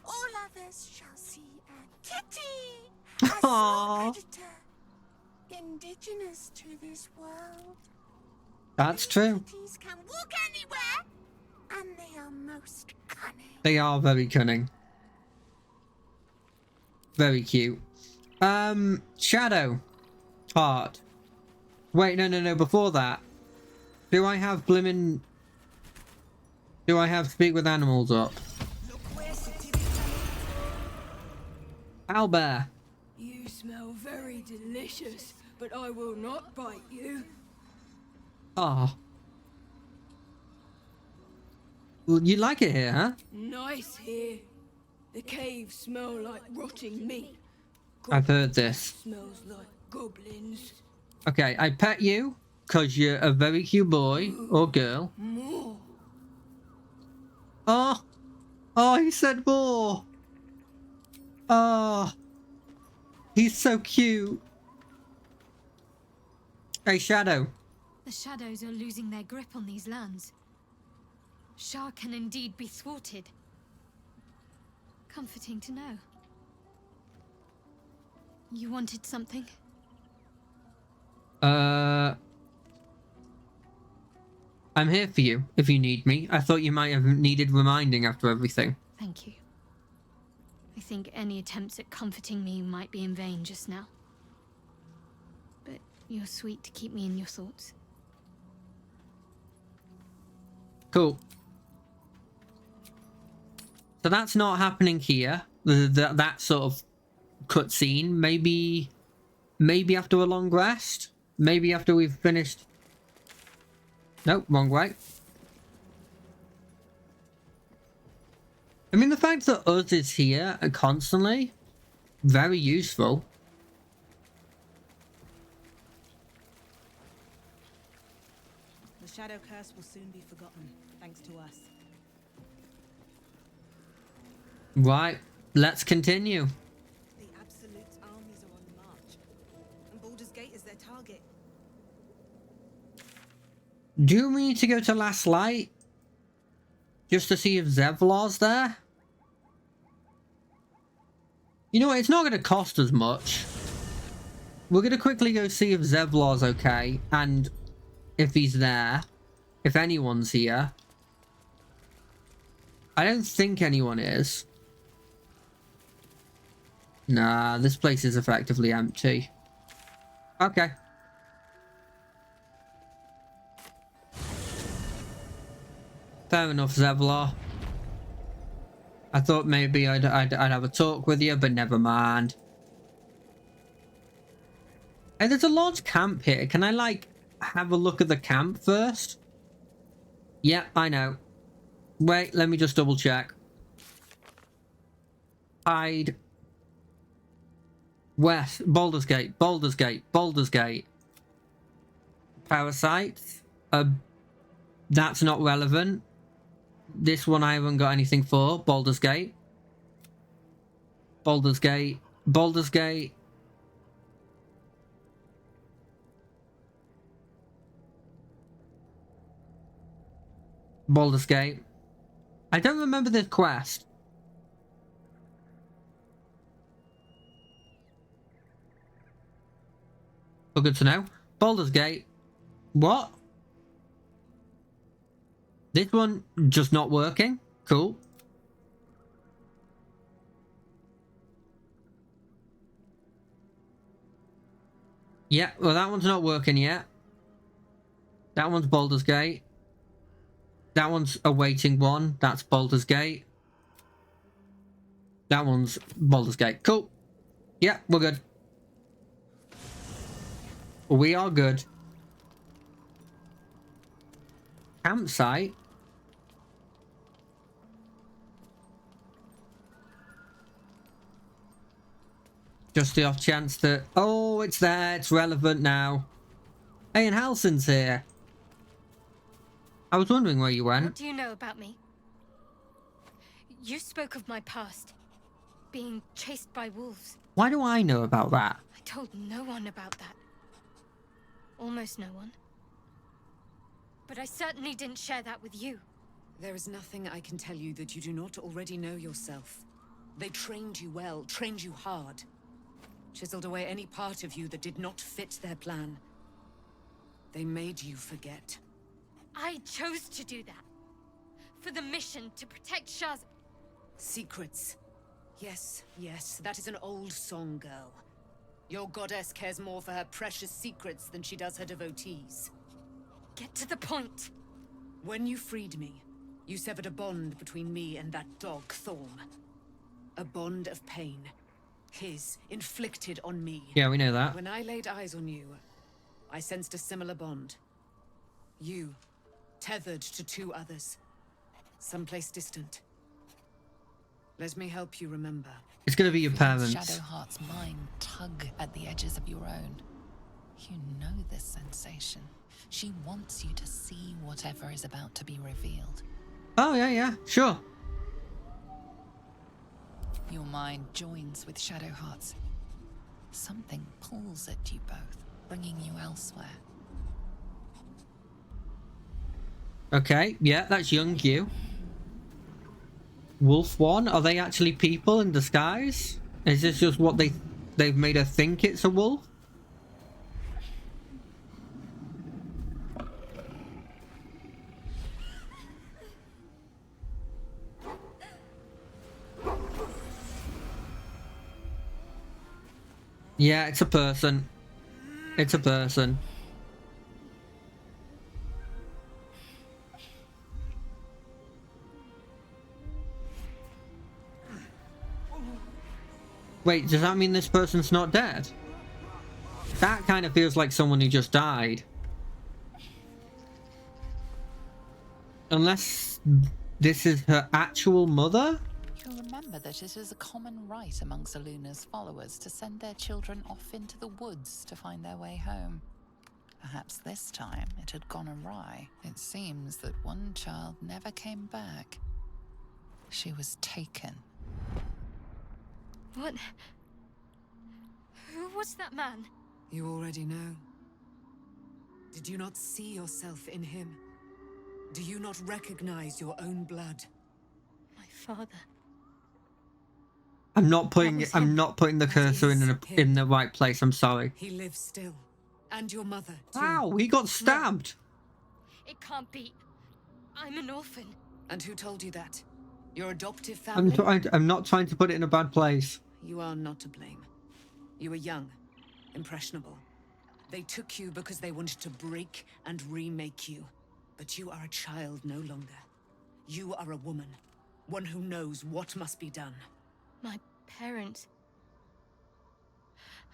All others shall see a kitty, a small predator, indigenous to this world.
That's true.
Kitties can walk anywhere, and they are most cunning.
They are very cunning. Very cute. Shadow. Heart. Wait, no, before that. Do I have Speak with Animals up? Owlbear.
You smell very delicious, but I will not bite you.
Ah. Well, you like it here, huh?
Nice here. The caves smell like rotting meat.
I've heard this.
Smells like goblins.
Okay, I pet you because you're a very cute boy or girl.
More.
Oh, he said more. Oh, he's so cute. Hey, Shadow.
The shadows are losing their grip on these lands. Shah can indeed be thwarted. Comforting to know. You wanted something?
I'm here for you if you need me. I thought you might have needed reminding after everything.
Thank you. I think any attempts at comforting me might be in vain just now. But you're sweet to keep me in your thoughts.
Cool. So that's not happening here. That sort of cutscene. Maybe after a long rest. Maybe after we've finished. Nope, wrong way. I mean, the fact that Uz is here constantly, very useful.
The Shadow Curse will soon be forgotten, thanks to us.
Right, let's continue.
The Absolute's armies are on the march, and Baldur's Gate is their target.
Do we need to go to Last Light? Just to see if Zevlor's there? You know what, it's not going to cost us much. We're going to quickly go see if Zevlor's okay, and if he's there. If anyone's here. I don't think anyone is. Nah, this place is effectively empty. Okay. Fair enough, Zevlor. I thought maybe I'd have a talk with you, but never mind. Hey, there's a large camp here. Can I, like, have a look at the camp first? Yep, I know. Wait, let me just double check. Hide. West. Baldur's Gate. Baldur's Gate. Baldur's Gate. Parasites. That's not relevant. This one I haven't got anything for. Baldur's Gate. Baldur's Gate. Baldur's Gate. Baldur's Gate. I don't remember this quest. Oh, good to know. Baldur's Gate. What? This one just not working? Cool. Yeah, well that one's not working yet. That one's Baldur's Gate. That one's a waiting one. That's Baldur's Gate. That one's Baldur's Gate. Cool. Yeah, we're good. We are good. Campsite. Just the off chance that... Oh, it's there. It's relevant now. Hey, and Halsin's here. I was wondering where you went.
What do you know about me? You spoke of my past. Being chased by wolves.
Why do I know about that?
I told no one about that. Almost no one. But I certainly didn't share that with you.
There is nothing I can tell you that you do not already know yourself. They trained you well, trained you hard. Chiseled away any part of you that did not fit their plan. They made you forget.
I chose to do that. For the mission to protect Shaz.
Secrets. Yes, yes, that is an old song, girl. Your goddess cares more for her precious secrets than she does her devotees.
Get to the point.
When you freed me, you severed a bond between me and that dog, Thorm. A bond of pain. His, inflicted on me.
Yeah, we know that.
When I laid eyes on you, I sensed a similar bond. You, tethered to two others. Someplace distant. Let me help you remember.
It's gonna be your parents.
Shadowheart's mind tug at the edges of your own. You know this sensation. She wants you to see whatever is about to be revealed.
Oh, yeah, sure.
Your mind joins with Shadowheart's. Something pulls at you both, bringing you elsewhere.
Okay, yeah, that's young you. Wolf one, are they actually people in disguise? Is this just what they've made her think it's a wolf? Yeah, it's a person. It's a person. Wait, does that mean this person's not dead? That kind of feels like someone who just died. Unless this is her actual mother?
to remember that it is a common rite among Seluna's followers to send their children off into the woods to find their way home. Perhaps this time it had gone awry. It seems that one child never came back. She was taken.
What? Who was that man?
You already know. Did you not see yourself in him? Do you not recognize your own blood?
My father.
I'm not putting the cursor in the right place. I'm sorry.
He lives still. And your mother, too.
Wow, he got stabbed.
No, it can't be. I'm an orphan.
And who told you that? Your adoptive family?
I'm not trying to put it in a bad place.
You are not to blame. You were young, impressionable. They took you because they wanted to break and remake you. But you are a child no longer. You are a woman. One who knows what must be done.
My parents.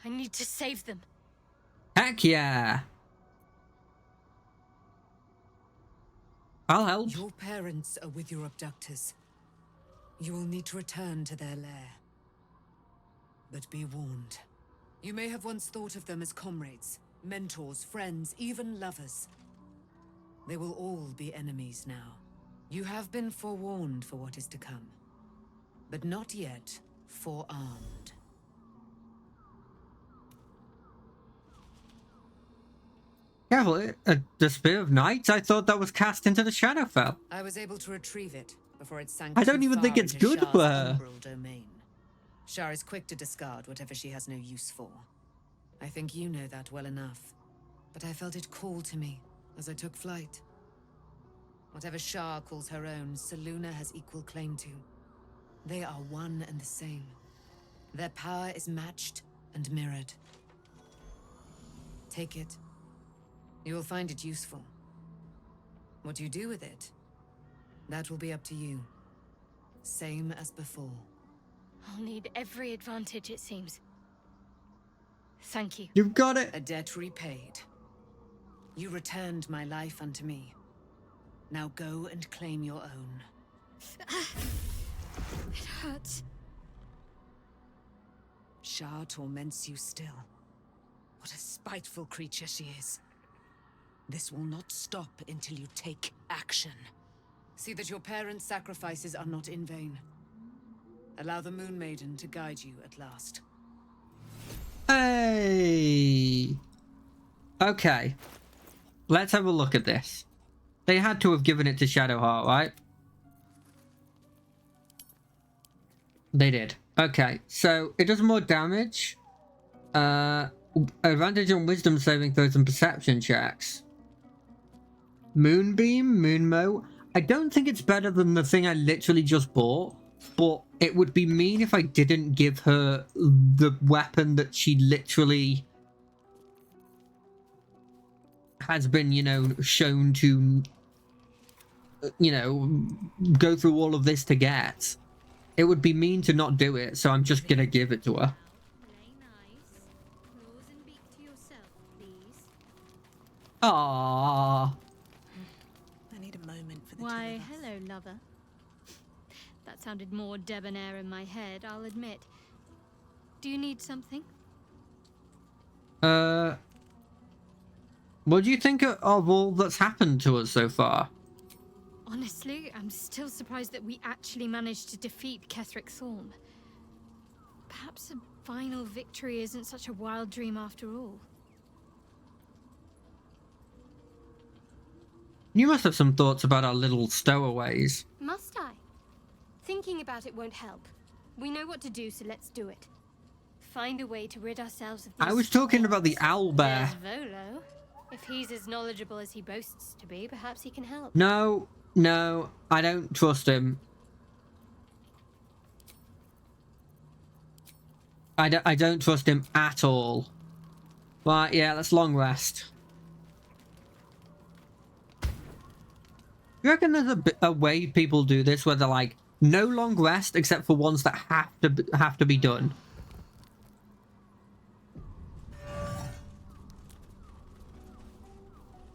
I need to save them.
Heck yeah. I'll help.
Your parents are with your abductors. You will need to return to their lair. But be warned. You may have once thought of them as comrades, mentors, friends, even lovers. They will all be enemies now. You have been forewarned for what is to come, but not yet forearmed.
Yeah, well, the Spear of Night, I thought that was cast into the Shadowfell.
I was able to retrieve it before it sank.
I don't
too
even think
far
it's
into
good
Shar's
for her.
umbral domain. Shar is quick to discard whatever she has no use for. I think you know that well enough. But I felt it call to me as I took flight. Whatever Shar calls her own, Selûne has equal claim to. They are one and the same. Their power is matched and mirrored. Take it. You will find it useful. What you do with it, that will be up to you. Same as before.
I'll need every advantage, it seems. Thank you.
You've got it.
A debt repaid. You returned my life unto me. Now go and claim your own.
It hurts.
Shar torments you still. What a spiteful creature she is. This will not stop until you take action. See that your parents' sacrifices are not in vain. Allow the Moon Maiden to guide you at last.
Hey. Okay. Let's have a look at this. They had to have given it to Shadowheart, right? They did. Okay, so it does more damage. Advantage on wisdom saving throws and perception checks. Moonbeam, Moonmo. I don't think it's better than the thing I literally just bought, but it would be mean if I didn't give her the weapon that she literally has been, you know, shown to, you know, go through all of this to get. It would be mean to not do it, so I'm just gonna give it to her. Aww.
I need a moment for the
Why,
two of us.
hello, lover. That sounded more debonair in my head, I'll admit. Do you need something?
What do you think of all that's happened to us so far?
Honestly, I'm still surprised that we actually managed to defeat Ketheric Thorm. Perhaps a final victory isn't such a wild dream after all.
You must have some thoughts about our little stowaways.
Must I? Thinking about it won't help. We know what to do, so let's do it. Find a way to rid ourselves of these.
I was talking about the owlbear.
There's Volo. If he's as knowledgeable as he boasts to be, perhaps he can help.
No, I don't trust him. I don't trust him at all. Right, yeah, let's long rest. You reckon there's a way people do this where they're like, no long rest except for ones that have to be done?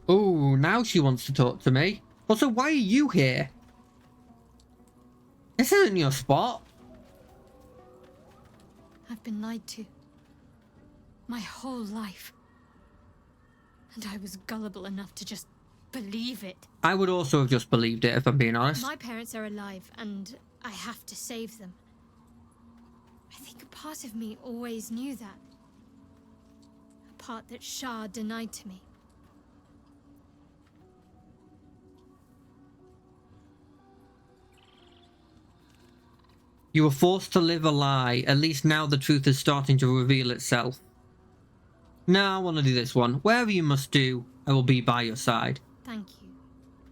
Oh, now she wants to talk to me. Also, why are you here? This isn't your spot.
I've been lied to. My whole life. And I was gullible enough to just believe it.
I would also have just believed it, if I'm being honest.
My parents are alive, and I have to save them. I think a part of me always knew that. A part that Shah denied to me.
You were forced to live a lie. At least now the truth is starting to reveal itself. Now I want to do this one. Wherever you must do, I will be by your side.
Thank you.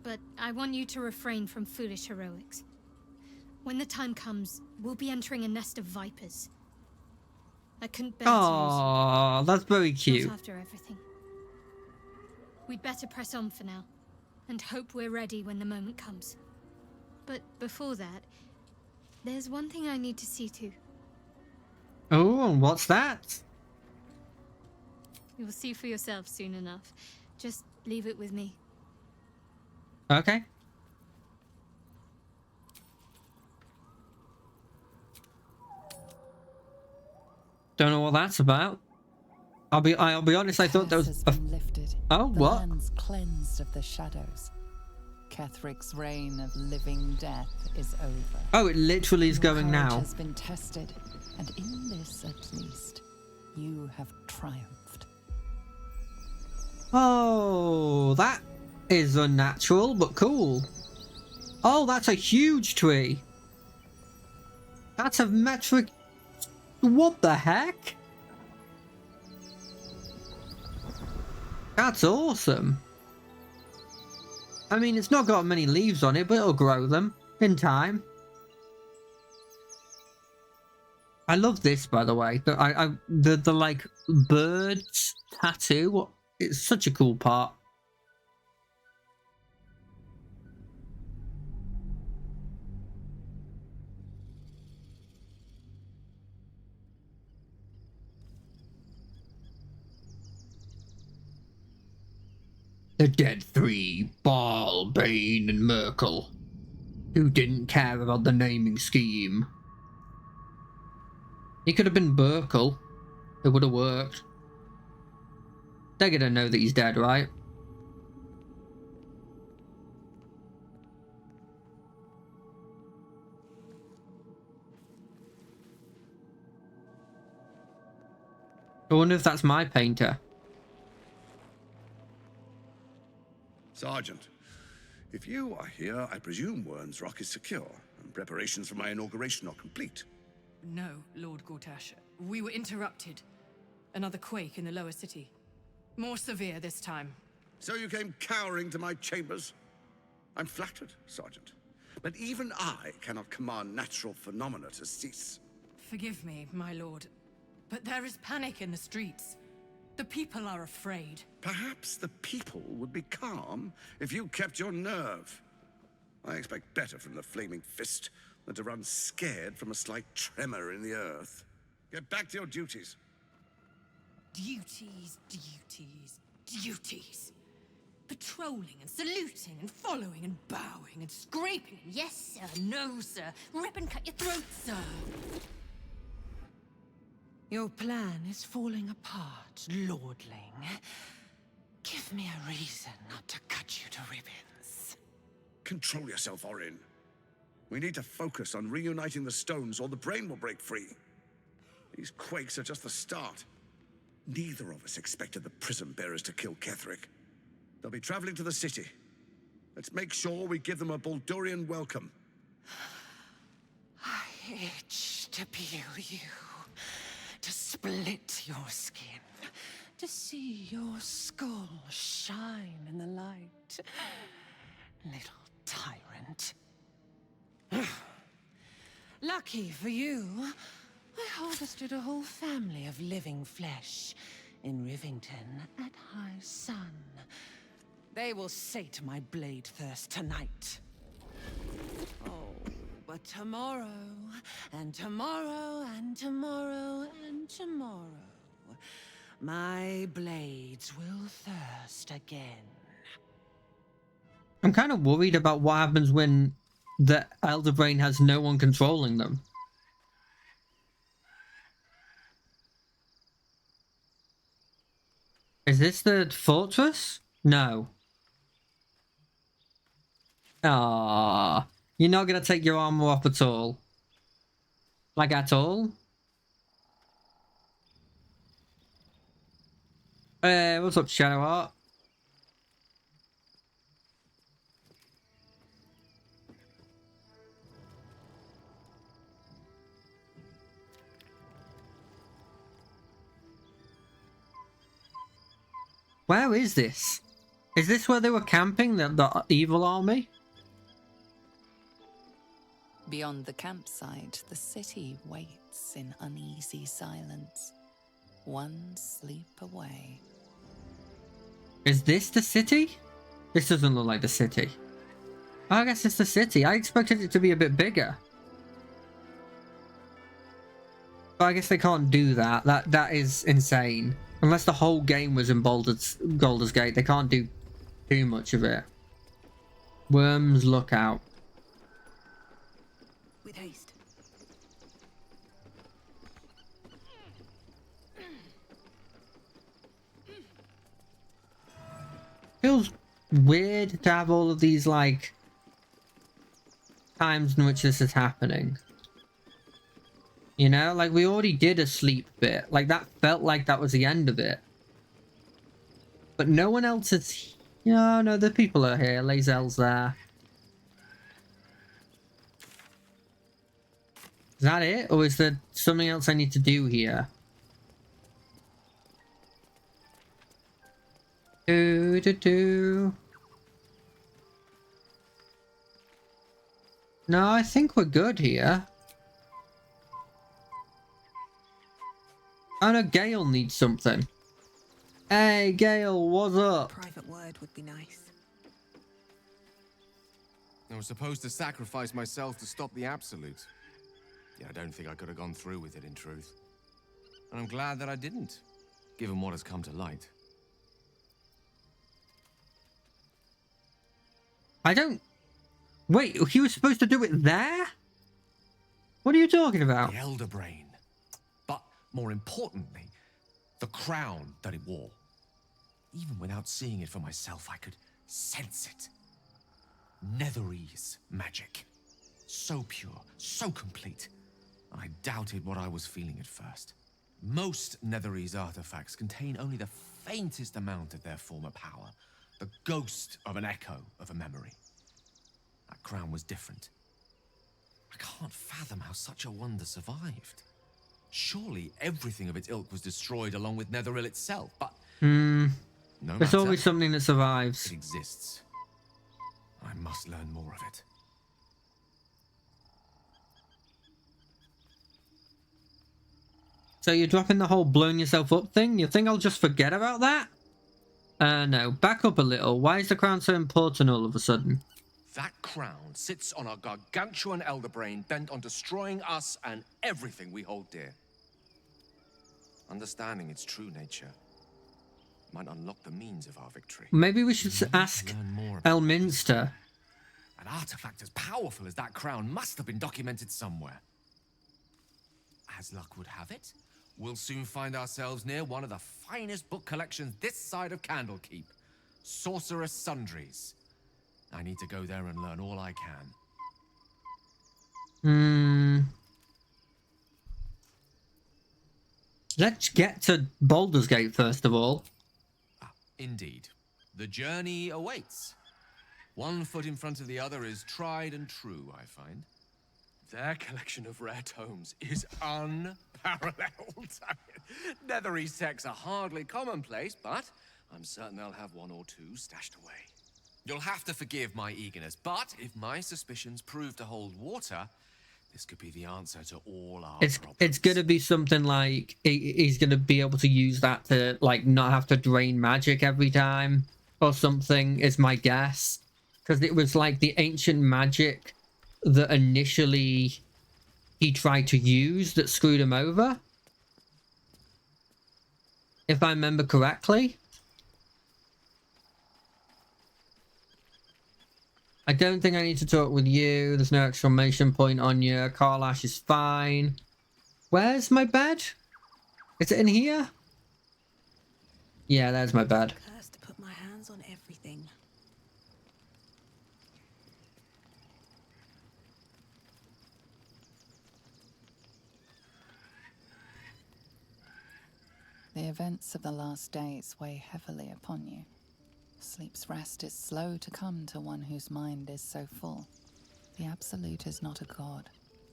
But I want you to refrain from foolish heroics. When the time comes, we'll be entering a nest of vipers. I couldn't bear to lose you.
Aww, that's very cute.
Not after everything. We'd better press on for now, and hope we're ready when the moment comes. But before that, there's one thing I need to see to.
Oh, and what's that?
You'll see for yourself soon enough. Just leave it with me.
Okay. Don't know what that's about. I'll be honest, I thought there was
lifted.
Oh,
the
what?
Lands cleansed of the shadows. Ketheric's reign of living death is over.
Oh, it literally is
Your
going
courage
now.
has been tested, and in this at least, you have triumphed.
Oh, that is unnatural, but cool. Oh, that's a huge tree. That's a metric... What the heck? That's awesome. I mean, it's not got many leaves on it, but it'll grow them in time. I love this, by the way. The like birds tattoo. It's such a cool part. The dead three, Ball, Bane, and Merkel, who didn't care about the naming scheme. He could have been Burkle. It would have worked. They're gonna know that he's dead, right? I wonder if that's my painter.
Sergeant, if you are here, I presume Wern's Rock is secure, and preparations for my inauguration are complete.
No, Lord Gortash. We were interrupted. Another quake in the lower city. More severe this time.
So you came cowering to my chambers? I'm flattered, Sergeant. But even I cannot command natural phenomena to cease.
Forgive me, my lord, but there is panic in the streets. The people are afraid.
Perhaps the people would be calm if you kept your nerve. I expect better from the Flaming Fist than to run scared from a slight tremor in the earth. Get back to your duties.
Duties, duties, duties. Patrolling and saluting and following and bowing and scraping. Yes, sir. No, sir. Rip and cut your throat, sir. Your plan is falling apart, lordling. Give me a reason not to cut you to ribbons.
Control yourself, Orin. We need to focus on reuniting the stones or the brain will break free. These quakes are just the start. Neither of us expected the prison bearers to kill Ketheric. They'll be traveling to the city. Let's make sure we give them a Baldurian welcome.
I itch to peel you, to split your skin, to see your skull shine in the light. Little tyrant. Lucky for you, I harvested a whole family of living flesh in Rivington at high sun. They will sate my blade thirst tonight. Oh, but tomorrow, and tomorrow, and tomorrow, and tomorrow, my blades will thirst again.
I'm kind of worried about what happens when the Elder Brain has no one controlling them. Is this the fortress? No. Ah, you're not gonna take your armor off at all. Like at all? Hey, what's up, Shadowheart? Where is this? Is this where they were camping, the evil army?
Beyond the campsite, the city waits in uneasy silence, one sleep away.
Is this the city? This doesn't look like the city. Oh, I guess it's the city. I expected it to be a bit bigger. But I guess they can't do that. That is insane. Unless the whole game was in Baldur's Gate, they can't do too much of it. Worms Lookout.
With haste.
Feels weird to have all of these, like, times in which this is happening. You know, like, we already did a sleep bit. Like, that felt like that was the end of it. But no one else is... No, the people are here. Lae'zel's there. Is that it? Or is there something else I need to do here? No, I think we're good here. Oh no, Gale needs something. Hey, Gale, what's up?
Private word would be nice.
I was supposed to sacrifice myself to stop the Absolute. Yeah, I don't think I could have gone through with it, in truth. And I'm glad that I didn't, given what has come to light.
I don't... Wait, he was supposed to do it there? What are you talking about?
The Elder Brain. But, more importantly, the crown that it wore. Even without seeing it for myself, I could sense it. Netherese magic. So pure, so complete. I doubted what I was feeling at first. Most Netherese artifacts contain only the faintest amount of their former power. The ghost of an echo of a memory. That crown was different. I can't fathom how such a wonder survived. Surely everything of its ilk was destroyed along with Netheril itself, but... No
There's
matter.
always something that survives.
It exists. I must learn more of it.
So you're dropping the whole blowing yourself up thing? You think I'll just forget about that? No. Back up a little. Why is the crown so important all of a sudden?
That crown sits on a gargantuan elder brain bent on destroying us and everything we hold dear. Understanding its true nature might unlock the means of our victory.
Maybe we should ask Elminster.
An artifact as powerful as that crown must have been documented somewhere. As luck would have it, we'll soon find ourselves near one of the finest book collections this side of Candlekeep. Sorcerous Sundries. I need to go there and learn all I can.
Let's get to Baldur's Gate first of all.
Indeed. The journey awaits. One foot in front of the other is tried and true, I find. Their collection of rare tomes is unparalleled. Netherese texts are hardly commonplace, but I'm certain they'll have one or two stashed away. You'll have to forgive my eagerness, but if my suspicions prove to hold water, this could be the answer to all our problems.
It's gonna be something like he's gonna be able to use that to like not have to drain magic every time or something is my guess, because it was like the ancient magic that initially he tried to use that screwed him over, if I remember correctly. I don't think I need to talk with you. There's no exclamation point on you. Karlash is fine. Where's my bed? Is it in here? Yeah, there's my bed.
Cursed to put my hands on everything.
The events of the last days weigh heavily upon you. Sleep's rest is slow to come to one whose mind is so full. The Absolute is not a god,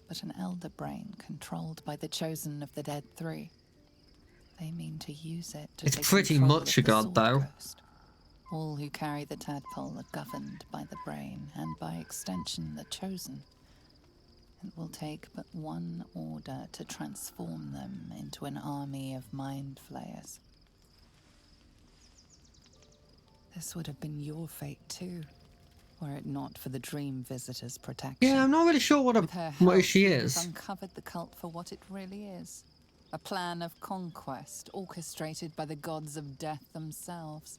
but an elder brain controlled by the chosen of the Dead Three. They mean to use it to
It's
take
pretty
control
much
of
a
the
god,
Sword
though.
Coast. All who carry the tadpole are governed by the brain, and by extension the chosen. It will take but one order to transform them into an army of mind flayers. This would have been your fate too, were it not for the Dream Visitor's protection.
Yeah, I'm not really sure
With her help,
she
you
is.
have uncovered the cult for what it really is. A plan of conquest orchestrated by the gods of death themselves.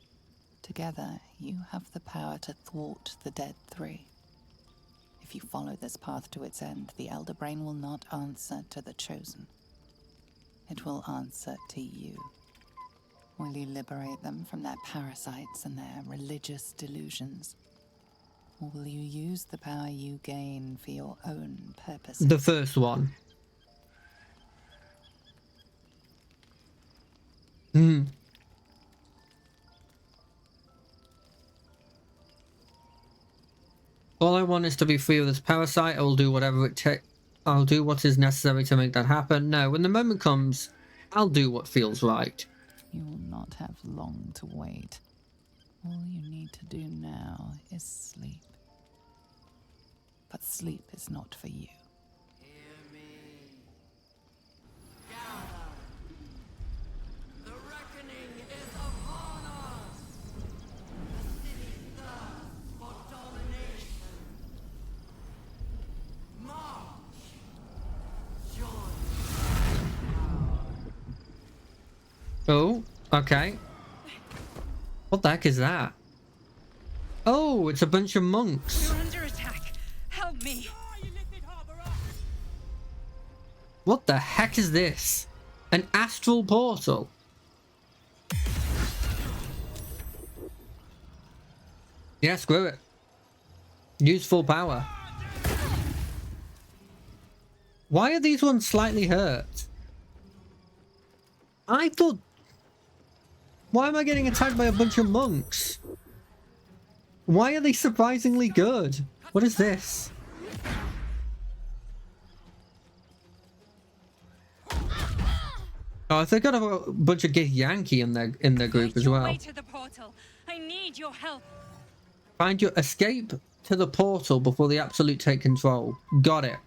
Together, you have the power to thwart the Dead Three. If you follow this path to its end, the Elder Brain will not answer to the Chosen. It will answer to you. Will you liberate them from their parasites and their religious delusions? Or will you use the power you gain for your own purposes?
The first one. All I want is to be free of this parasite. I will do whatever it takes. I'll do what is necessary to make that happen. No, when the moment comes, I'll do what feels right.
You will not have long to wait. All you need to do now is sleep. But sleep is not for you.
The reckoning is upon us! The city thirsts for domination. March! Join.
Oh, okay. What the heck is that? Oh, it's a bunch of monks.
You're under attack. Help me.
What the heck is this? An astral portal? Yeah, screw it. Use full power. Why are these ones slightly hurt? I thought... Why am I getting attacked by a bunch of monks? Why are they surprisingly good? What is this? Oh, they've got a bunch of Gith Yankee in their group as well.
Way to the portal. I need your help.
Find your escape to the portal before the Absolute take control. Got it.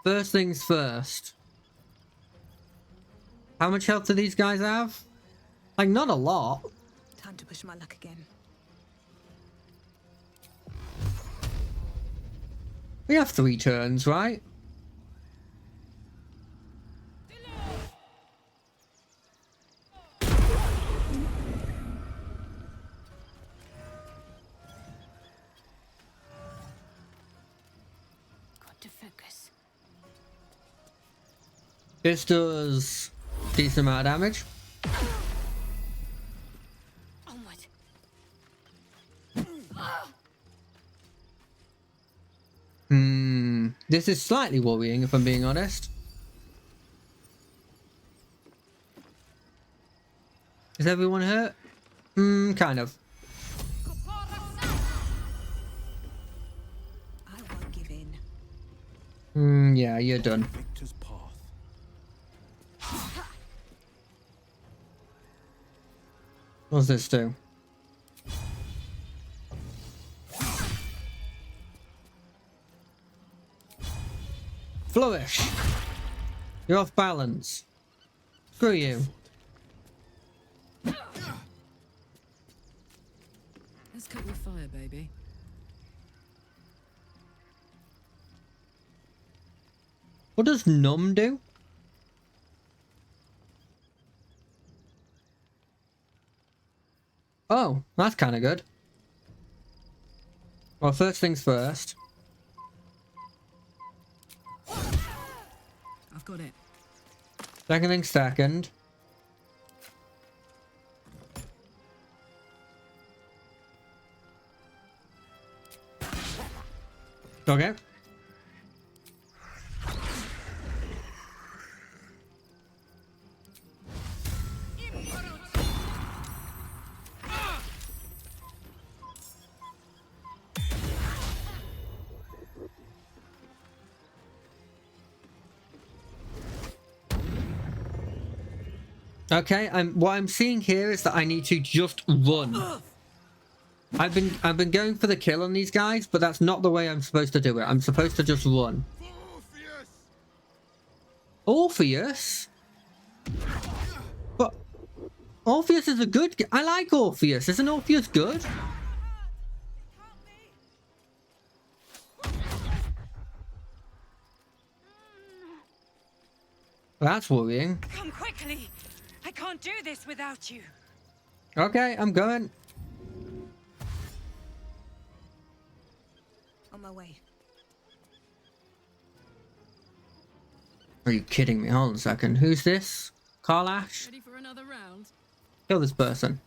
First things first. How much health do these guys have? Like, not a lot.
Time to push my luck again.
We have 3 turns, right?
Got to focus.
This does a decent amount of damage.
Onward.
This is slightly worrying if I'm being honest. Is everyone hurt? Kind of.
I won't give in.
Yeah, you're done.
Victor's path.
What's this do? Flourish. You're off balance. Screw you.
Let's cut your fire, baby.
What does numb do? Oh, that's kind of good. Well, first things first.
I've got it.
Second thing second. Okay. Okay, what I'm seeing here is that I need to just run. I've been going for the kill on these guys, but that's not the way I'm supposed to do it. I'm supposed to just run. Orpheus? But Orpheus is a good guy. I like Orpheus. Isn't Orpheus good? That's worrying.
Come quickly. I can't do this without you.
Okay, I'm going.
On my way.
Are you kidding me? Hold on a second. Who's this? Karlash?
Ready for another round?
Kill this person.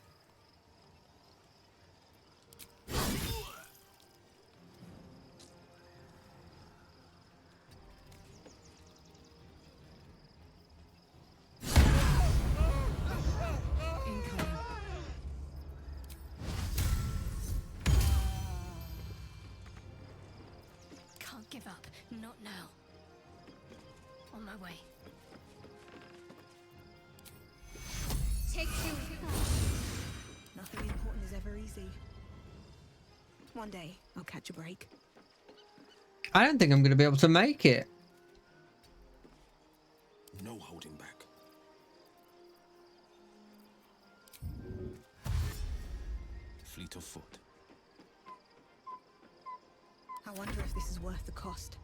Can't give up. Not now. On my way.
Take two. Nothing important is ever easy. One day, I'll catch a break.
I don't think I'm going to be able to make it.
No holding back.
Fleet of foot.
I wonder if this is worth the cost.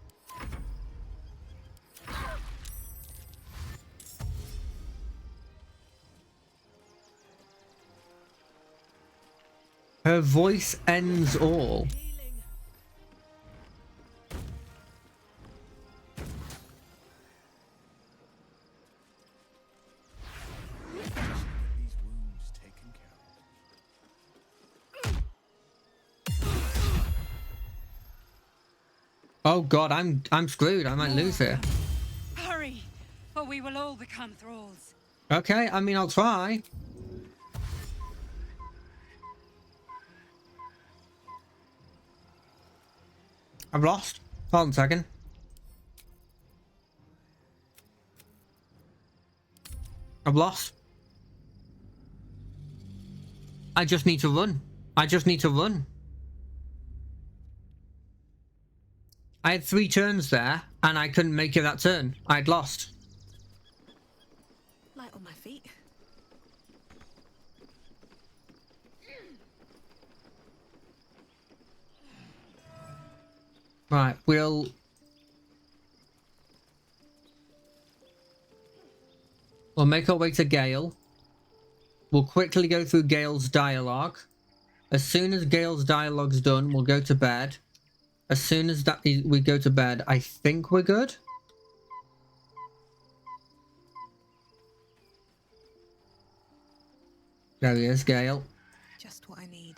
Her voice ends all.
These wounds taken care of.
Oh god, I'm screwed. I might lose here.
Hurry, or we will all become thralls.
Okay, I mean, I'll try. I've lost. Hold on a second. I've lost. I just need to run. I just need to run. I had 3 turns there, and I couldn't make it that turn. I'd lost.
Light on my feet.
Right, we'll make our way to Gale. We'll quickly go through Gale's dialogue. As soon as Gale's dialogue's done, we'll go to bed. As soon as we go to bed, I think we're good. There he is, Gale.
Just what I need.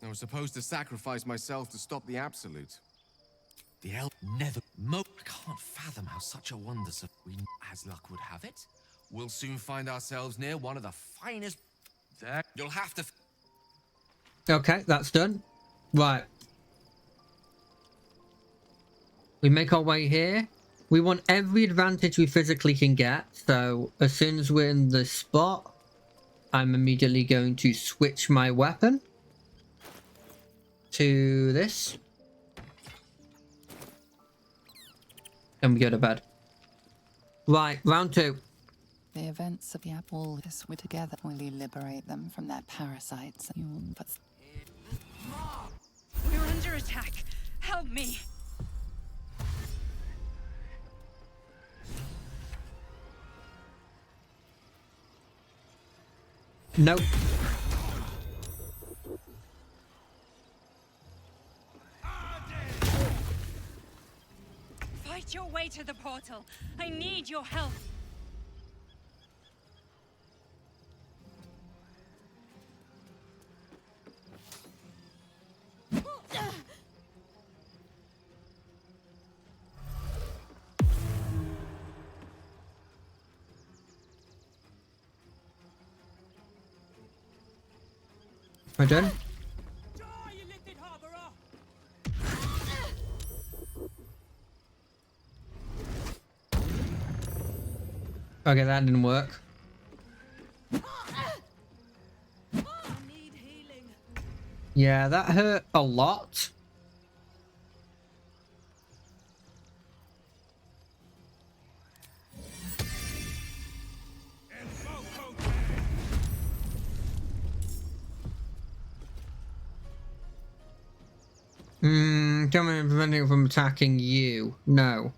I was supposed to sacrifice myself to stop the Absolute. The elf never I can't fathom how such a wonder we, as luck would have it, we'll soon find ourselves near one of the finest. There, you'll have to.
Okay, that's done. Right. We make our way here. We want every advantage we physically can get. So as soon as we're in the spot, I'm immediately going to switch my weapon to this. And we go to bed. Right, round 2.
The events of the apple is we together will liberate them from their parasites.
We're under attack. Help me.
Nope.
Fight your way to the portal. I need your help.
We're done. Okay, that didn't work. Yeah, that hurt a lot. Don't mind preventing it from attacking you. No.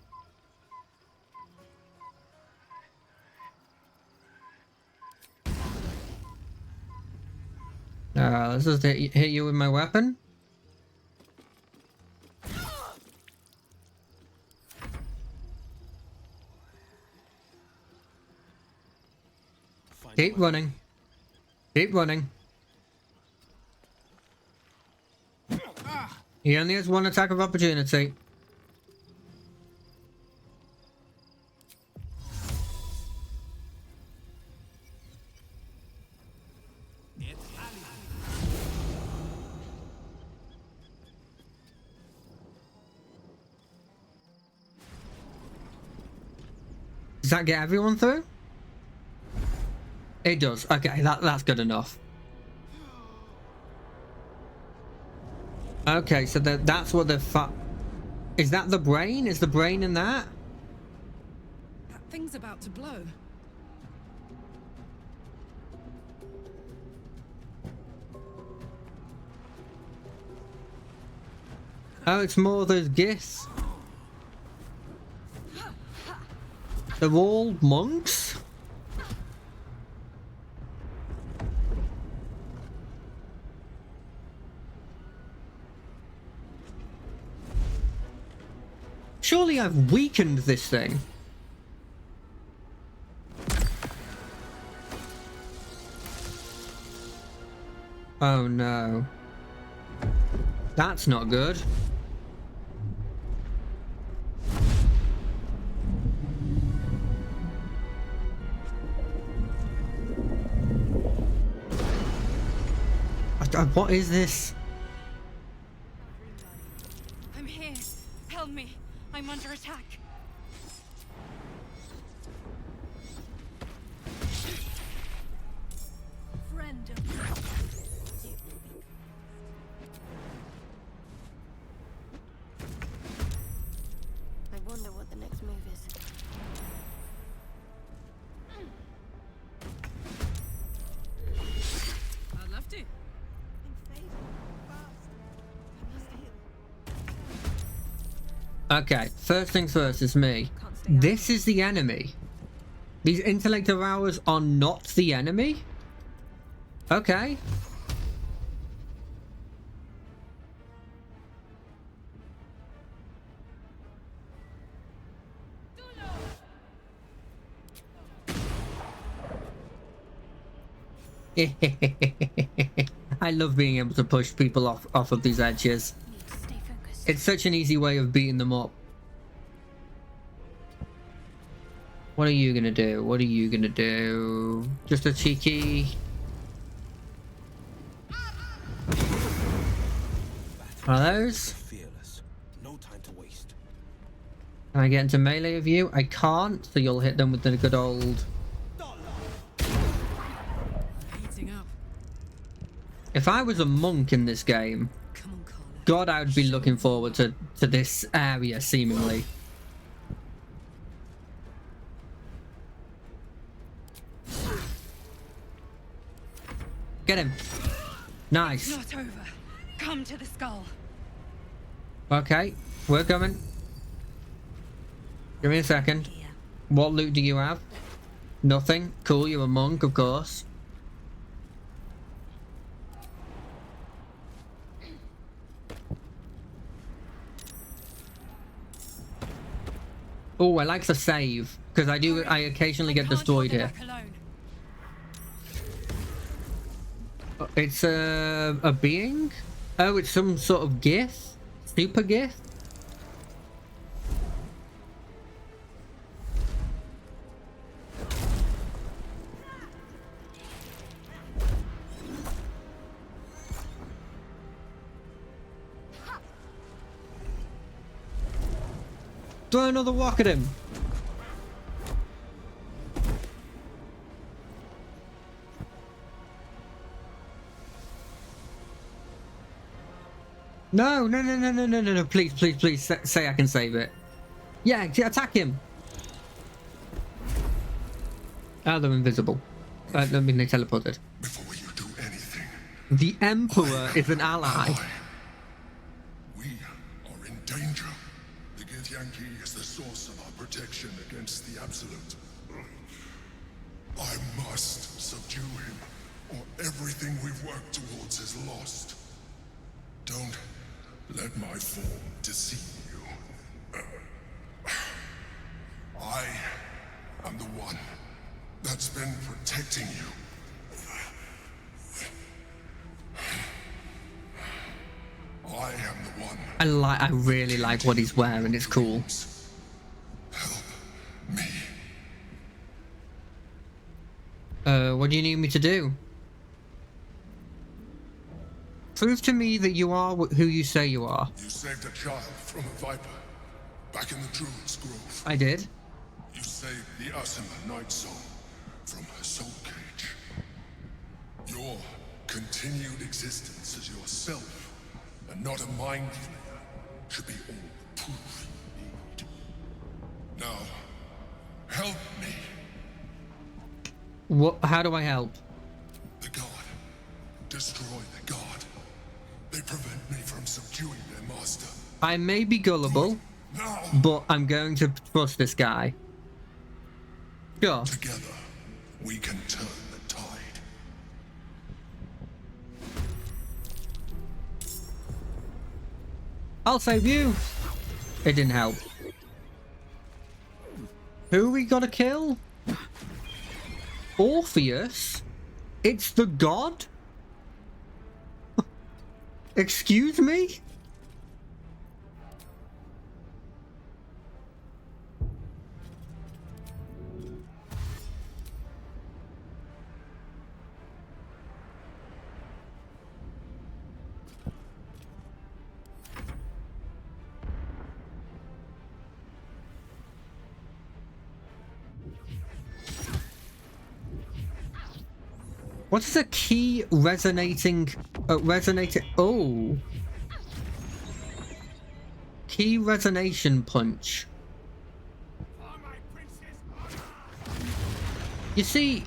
Let's just hit you with my weapon. Keep running. Keep running. He only has one attack of opportunity. Does that get everyone through? It does. Okay, that's good enough. Okay, so that's what the is that the brain? Is the brain in that?
That thing's about to blow.
Oh, it's more of those gifts. They're all monks? Surely I've weakened this thing. Oh no. That's not good. What is this?
I'm here. Help me. I'm under attack.
Friend of
I wonder what the next move is.
I'd love to.
Okay, first things first is me. This is the enemy. These intellect of ours are not the enemy? Okay. I love being able to push people off of these edges. It's such an easy way of beating them up. What are you gonna do? What are you gonna do? Just a cheeky... One of those?
No time to waste.
Can I get into melee of you? I can't, so you'll hit them with the good old...
Heating up.
If I was a monk in this game, God, I would be looking forward to this area, seemingly. Get him. Nice.
It's not over. Come to the skull.
Okay, we're coming. Give me a second. What loot do you have? Nothing. Cool, you're a monk, of course. Oh, I like the save, because I occasionally get destroyed here. It's a being? Oh, it's some sort of gift? Super gift? Throw another rock at him. No, no, no, no, no, no, no, no. Please, please, please say I can save it. Yeah, attack him. Oh, they're invisible. I mean, they teleported.
Before you do anything,
The Emperor is an ally.
we are in danger. The Githyanki is the source of our protection against the Absolute. I must subdue him, or everything we've worked towards is lost. Don't let my form deceive you. I am the one that's been protecting you. I am the one.
I really like what he's wearing. It's cool.
Help me.
What do you need me to do? Prove to me that you are who you say you are.
You saved a child from a viper back in the Druid's Grove.
I did.
You saved the Asima Night Soul from her soul cage. Your continued existence as yourself and not a mind flayer should be all the proof you need. Now, help me.
What? How do I help?
The God. Destroy the God. They prevent me from subduing their master.
I may be gullible, but I'm going to trust this guy. Sure.
Together, we can turn the tide.
I'll save you. It didn't help. Who we gotta kill? Orpheus? It's the god? Excuse me? What is a key resonating... Oh. Key resonation punch. You see,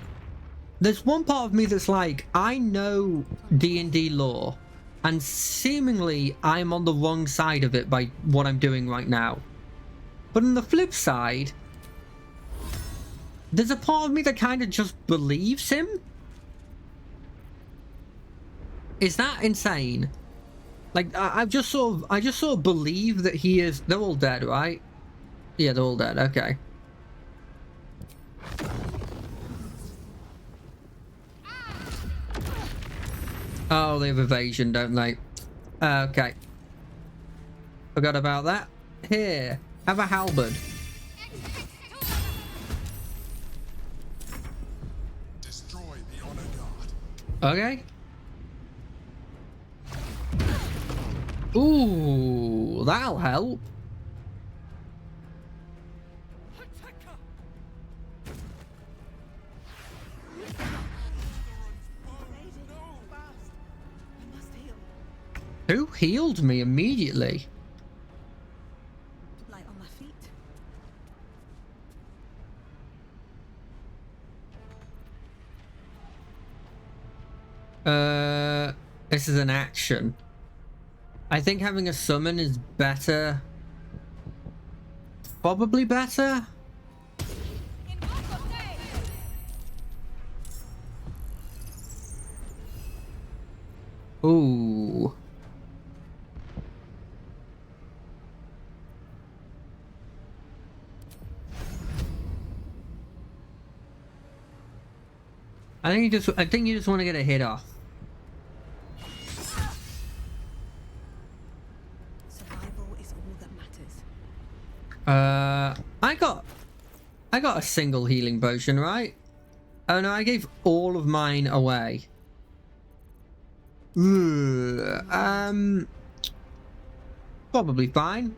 there's one part of me that's like, I know D&D lore, and seemingly I'm on the wrong side of it by what I'm doing right now. But on the flip side, there's a part of me that kind of just believes him. Is that insane? Like, I just sort of believe that he is... They're all dead, right? Yeah, they're all dead. Okay. Oh, they have evasion, don't they? Okay. Forgot about that. Here, have a halberd.
Destroy the honor guard.
Okay. Ooh, that'll help. Who healed me immediately?
Light on my feet.
This is an action. I think having a summon is better. Probably better. Ooh. I think you just want to get a hit off.
Survival is all that matters.
I got a single healing potion, right? Oh no, I gave all of mine away. Probably fine.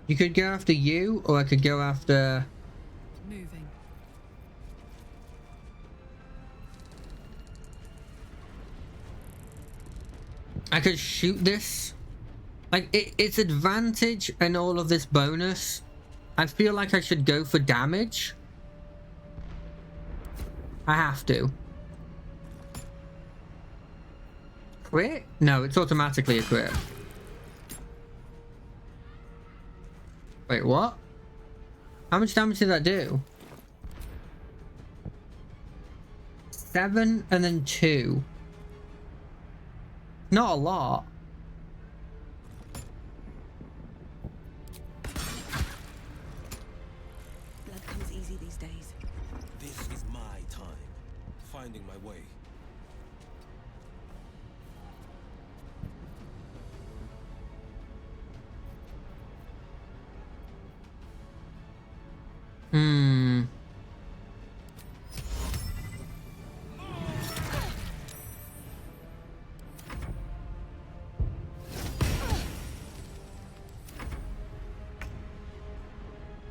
You could go after you, or I could go after...
Moving.
I could shoot this. Like, it's advantage and all of this bonus. I feel like I should go for damage. I have to. Crit? No, it's automatically a crit. Wait, what? How much damage did that do? 7 and then 2. Not a lot.
Blood comes easy these days.
This is my time. Finding my way.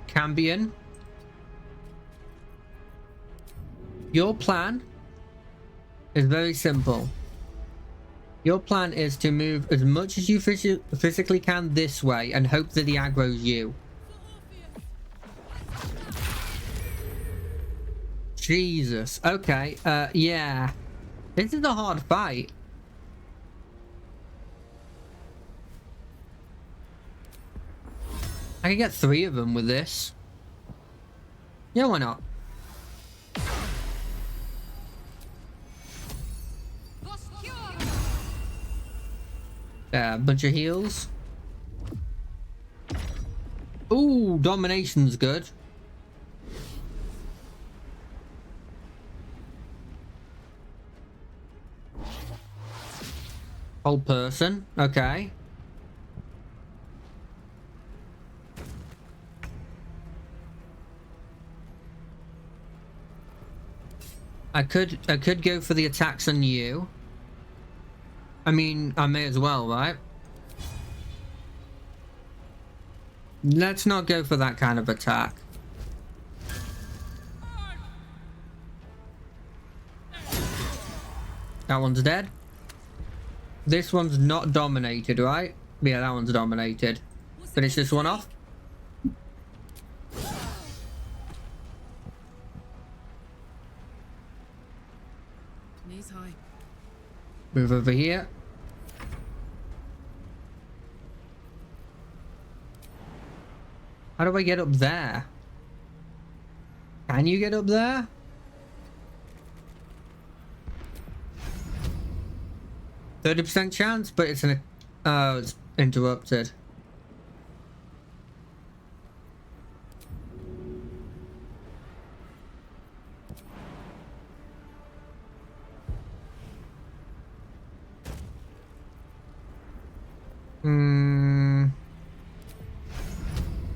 Cambion. Your plan is very simple. Your plan is to move as much as you physically can this way and hope that he aggroes you. Jesus. Okay. Yeah. This is a hard fight. I can get 3 of them with this. Yeah, why not? Bunch of heals. Ooh, domination's good. Whole person, okay. I could go for the attacks on you. I mean, I may as well, right? Let's not go for that kind of attack. That one's dead. This one's not dominated, right? Yeah, that one's dominated. Finish this one off.
Knees high.
Move over here. How do I get up there? Can you get up there? %30 chance, but it's an... Oh, it's interrupted.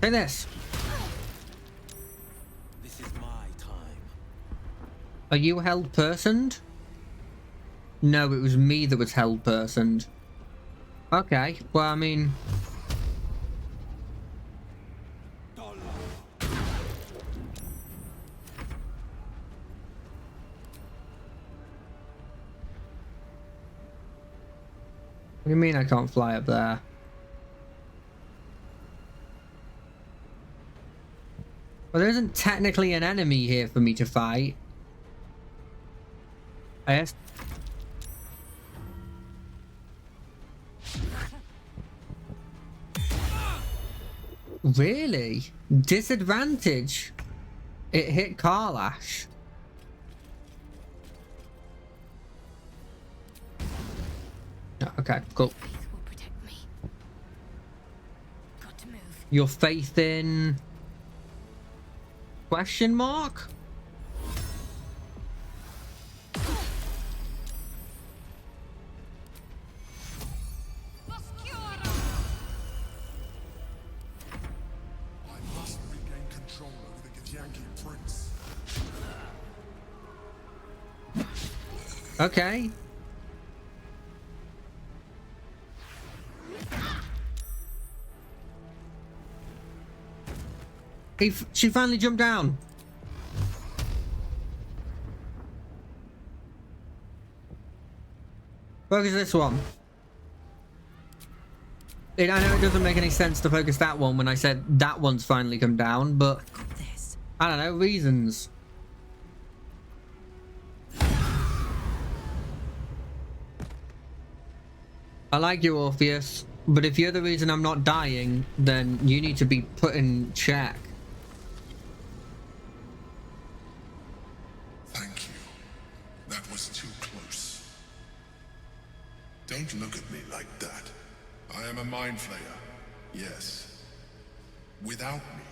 Say this.
This is my time.
Are you held personed? No, it was me that was held personed. Okay, well, I mean... What do you mean I can't fly up there? Well, there isn't technically an enemy here for me to fight. I guess. Really? Disadvantage? It hit Karlash. Oh, okay, cool. Your faith in... Question mark? Okay. She finally jumped down. Focus this one. I know it doesn't make any sense to focus that one when I said that one's finally come down, but I don't know, reasons. I like you, Orpheus, but if you're the reason I'm not dying, then you need to be put in check.
Thank you. That was too close. Don't look at me like that. I am a mind flayer. Yes. Without me,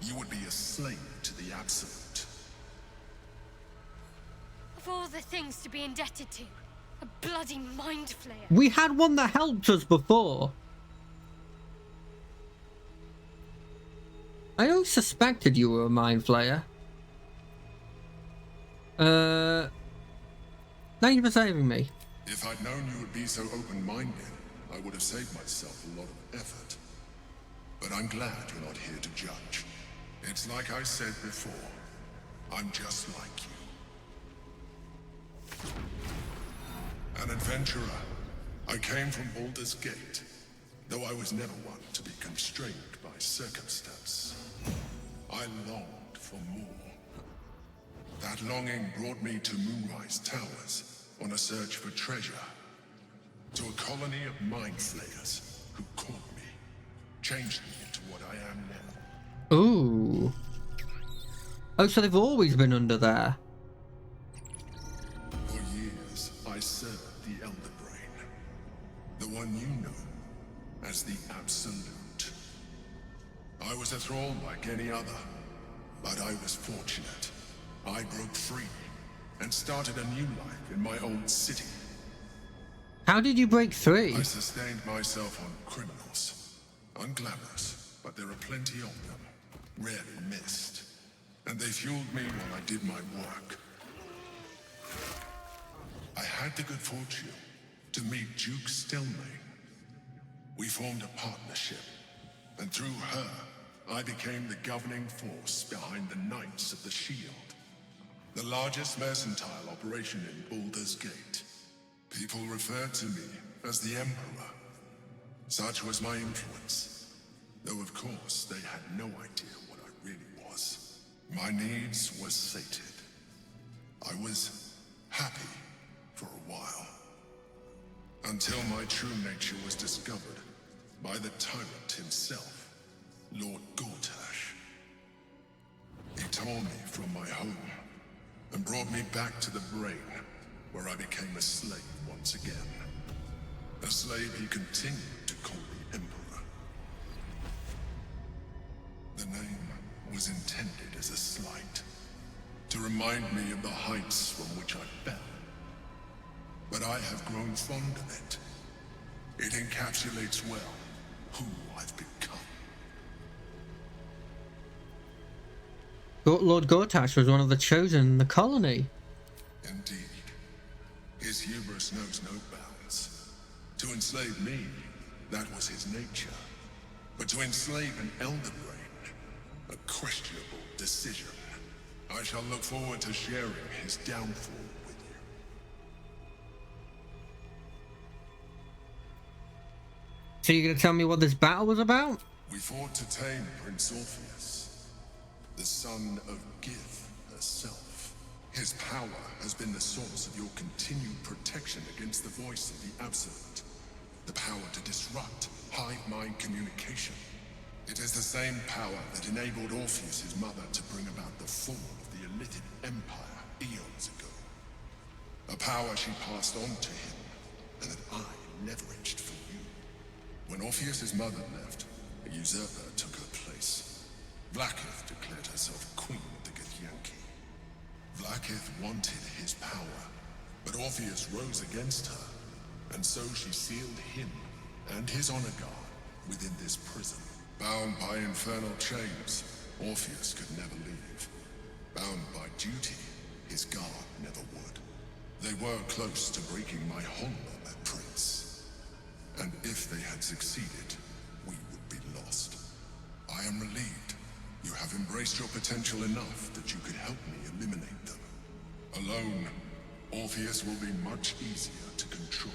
you would be a slave to the Absolute.
Of all the things to be indebted to, a bloody mind flayer.
We had one that helped us before. I always suspected you were a mind flayer. Thank you for saving me.
If I'd known you would be so open-minded, I would have saved myself a lot of effort. But I'm glad you're not here to judge. It's like I said before. I'm just like you. An adventurer. I came from Baldur's Gate, though I was never one to be constrained by circumstance. I longed for more. That longing brought me to Moonrise Towers on a search for treasure. To a colony of mind flayers who caught me, changed me into what I am now.
Ooh. Oh, so they've always been under there.
For years, I served the Elder Brain. The one you know as the Absolute. I was a thrall like any other, but I was fortunate. I broke free and started a new life in my own city.
How did you break free?
I sustained myself on criminals. Unglamorous, but there are plenty of them. Rarely missed. And they fueled me while I did my work. I had the good fortune to meet Duke Stelmane. We formed a partnership, and through her, I became the governing force behind the Knights of the Shield. The largest mercantile operation in Baldur's Gate. People referred to me as the Emperor. Such was my influence. Though of course, they had no idea what I really was. My needs were sated. I was happy for a while. Until my true nature was discovered by the tyrant himself, Lord Gortash. He tore me from my home and brought me back to the Brain, where I became a slave once again. A slave he continued to call the Emperor. The name was intended as a slight, to remind me of the heights from which I fell. But I have grown fond of it. It encapsulates well who I've become.
Lord Gortash was one of the chosen in the colony.
Indeed. His hubris knows no bounds. To enslave me, that was his nature. But to enslave an Elder Brain, a questionable decision. I shall look forward to sharing his downfall with you.
So you're gonna tell me what this battle was about?
We fought to tame Prince Orpheus, the son of Gith herself. His power has been the source of your continued protection against the voice of the Absolute. The power to disrupt hive mind communication. It is the same power that enabled Orpheus' mother to bring about the fall of the Illithid Empire eons ago. A power she passed on to him, and that I leveraged for you. When Orpheus' mother left, a usurper took her place. Vlaakith declared herself queen of the Githyanki. Vlaakith wanted his power, but Orpheus rose against her, and so she sealed him and his honor guard within this prison. Bound by infernal chains, Orpheus could never leave. Bound by duty, his guard never would. They were close to breaking my hold on that prince. And if they had succeeded, we would be lost. I am relieved. You have embraced your potential enough that you could help me eliminate them. Alone, Orpheus will be much easier to control.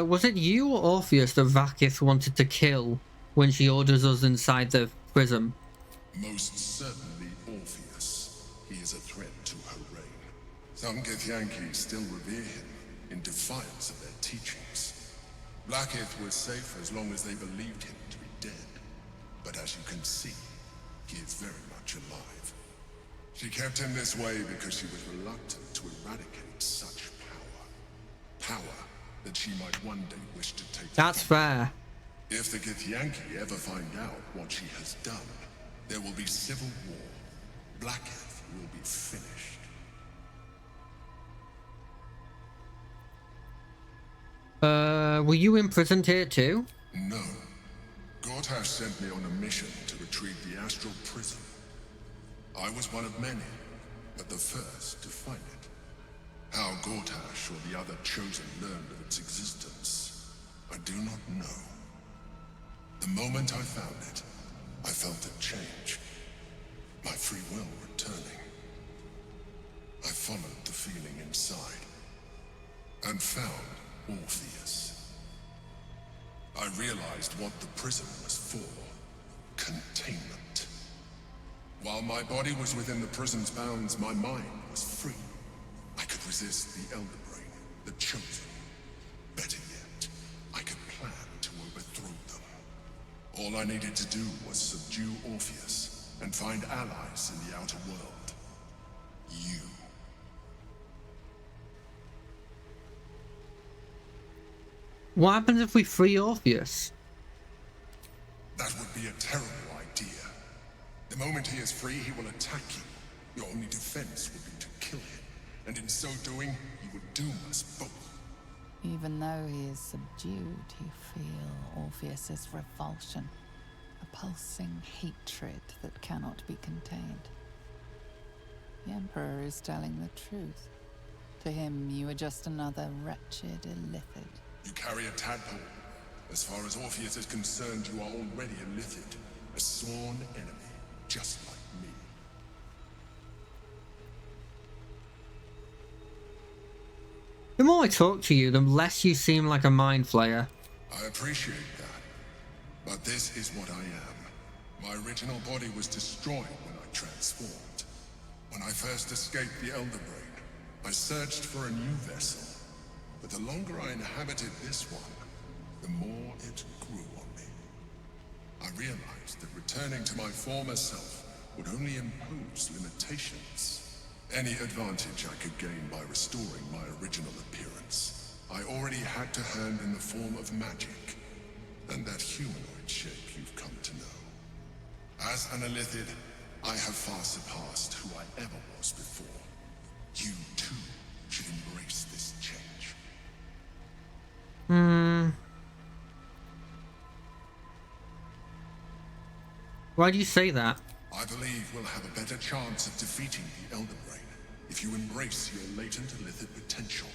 Was it you or Orpheus that Vakith wanted to kill when she orders us inside the prison?
Most certainly Orpheus. He is a threat to her reign. Some Githyanki still revere him in defiance of their teachings. Blackith was safe as long as they believed him to be dead. But as you can see, he is very much alive. She kept him this way because she was reluctant to eradicate such power. Power that she might one day wish to take.
That's fair.
If the Githyanki ever find out what she has done, there will be civil war. Blackith will be finished.
Were you imprisoned here too?
No. Gortash sent me on a mission to retrieve the astral prism. I was one of many, but the first to find it. How Gortash or the other chosen learned of its existence, I do not know. The moment I found it, I felt a change. My free will returning. I followed the feeling inside, and found Orpheus. I realized what the prism was for. Containment. While my body was within the prison's bounds, my mind was free. I could resist the Elder Brain, the Chosen. Better yet, I could plan to overthrow them. All I needed to do was subdue Orpheus and find allies in the outer world. You.
What happens if we free Orpheus?
That would be a terrible idea. The moment he is free, he will attack you. Your only defense would be to kill him. And in so doing, he would doom us both.
Even though he is subdued, you feel Orpheus's revulsion. A pulsing hatred that cannot be contained. The Emperor is telling the truth. To him, you are just another wretched illithid.
You carry a tadpole. As far as Orpheus is concerned, you are already a Lithid, a sworn enemy, just like me.
The more I talk to you, the less you seem like a mind flayer.
I appreciate that. But this is what I am. My original body was destroyed when I transformed. When I first escaped the Elder Brain, I searched for a new vessel. But the longer I inhabited this one, the more it grew on me. I realized that returning to my former self would only impose limitations. Any advantage I could gain by restoring my original appearance, I already had to hand in the form of magic, and that humanoid shape you've come to know. As an Illithid, I have far surpassed who I ever was before. You too should embrace this change.
Why do you say that?
I believe we'll have a better chance of defeating the Elder Brain if you embrace your latent Illithid potential.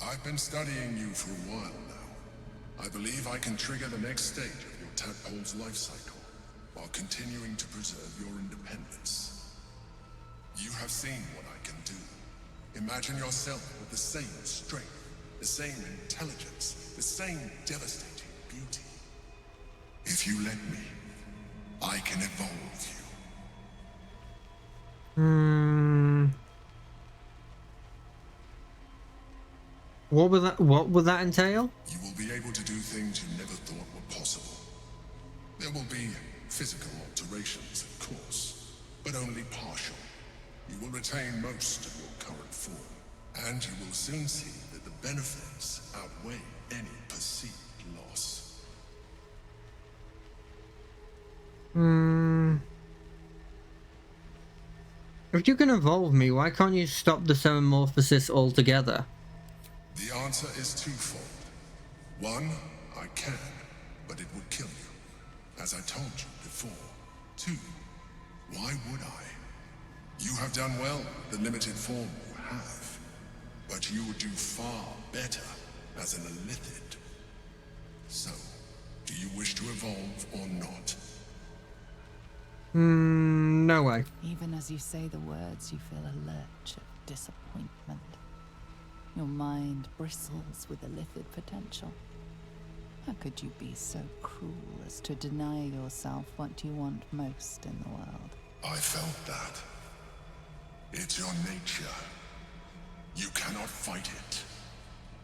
I've been studying you for a while now. I believe I can trigger the next stage of your tadpole's life cycle while continuing to preserve your independence. You have seen what I can do. Imagine yourself with the same strength, the same intelligence, the same devastating beauty. If you let me, I can evolve you.
What would that entail?
You will be able to do things you never thought were possible. There will be physical alterations, of course, but only partial. You will retain most of your current form, and you will soon see that the benefits outweigh any perceived loss.
If you can evolve me, why can't you stop the metamorphosis altogether?
The answer is twofold. One, I can, but it would kill you, as I told you before. Two, why would I? You have done well with the limited form you have. but you would do far better as an Illithid. So, do you wish to evolve or not?
No way.
Even as you say the words, you feel a lurch of disappointment. Your mind bristles with Illithid potential. How could you be so cruel as to deny yourself what you want most in the world?
I felt that. It's your nature. You cannot fight it.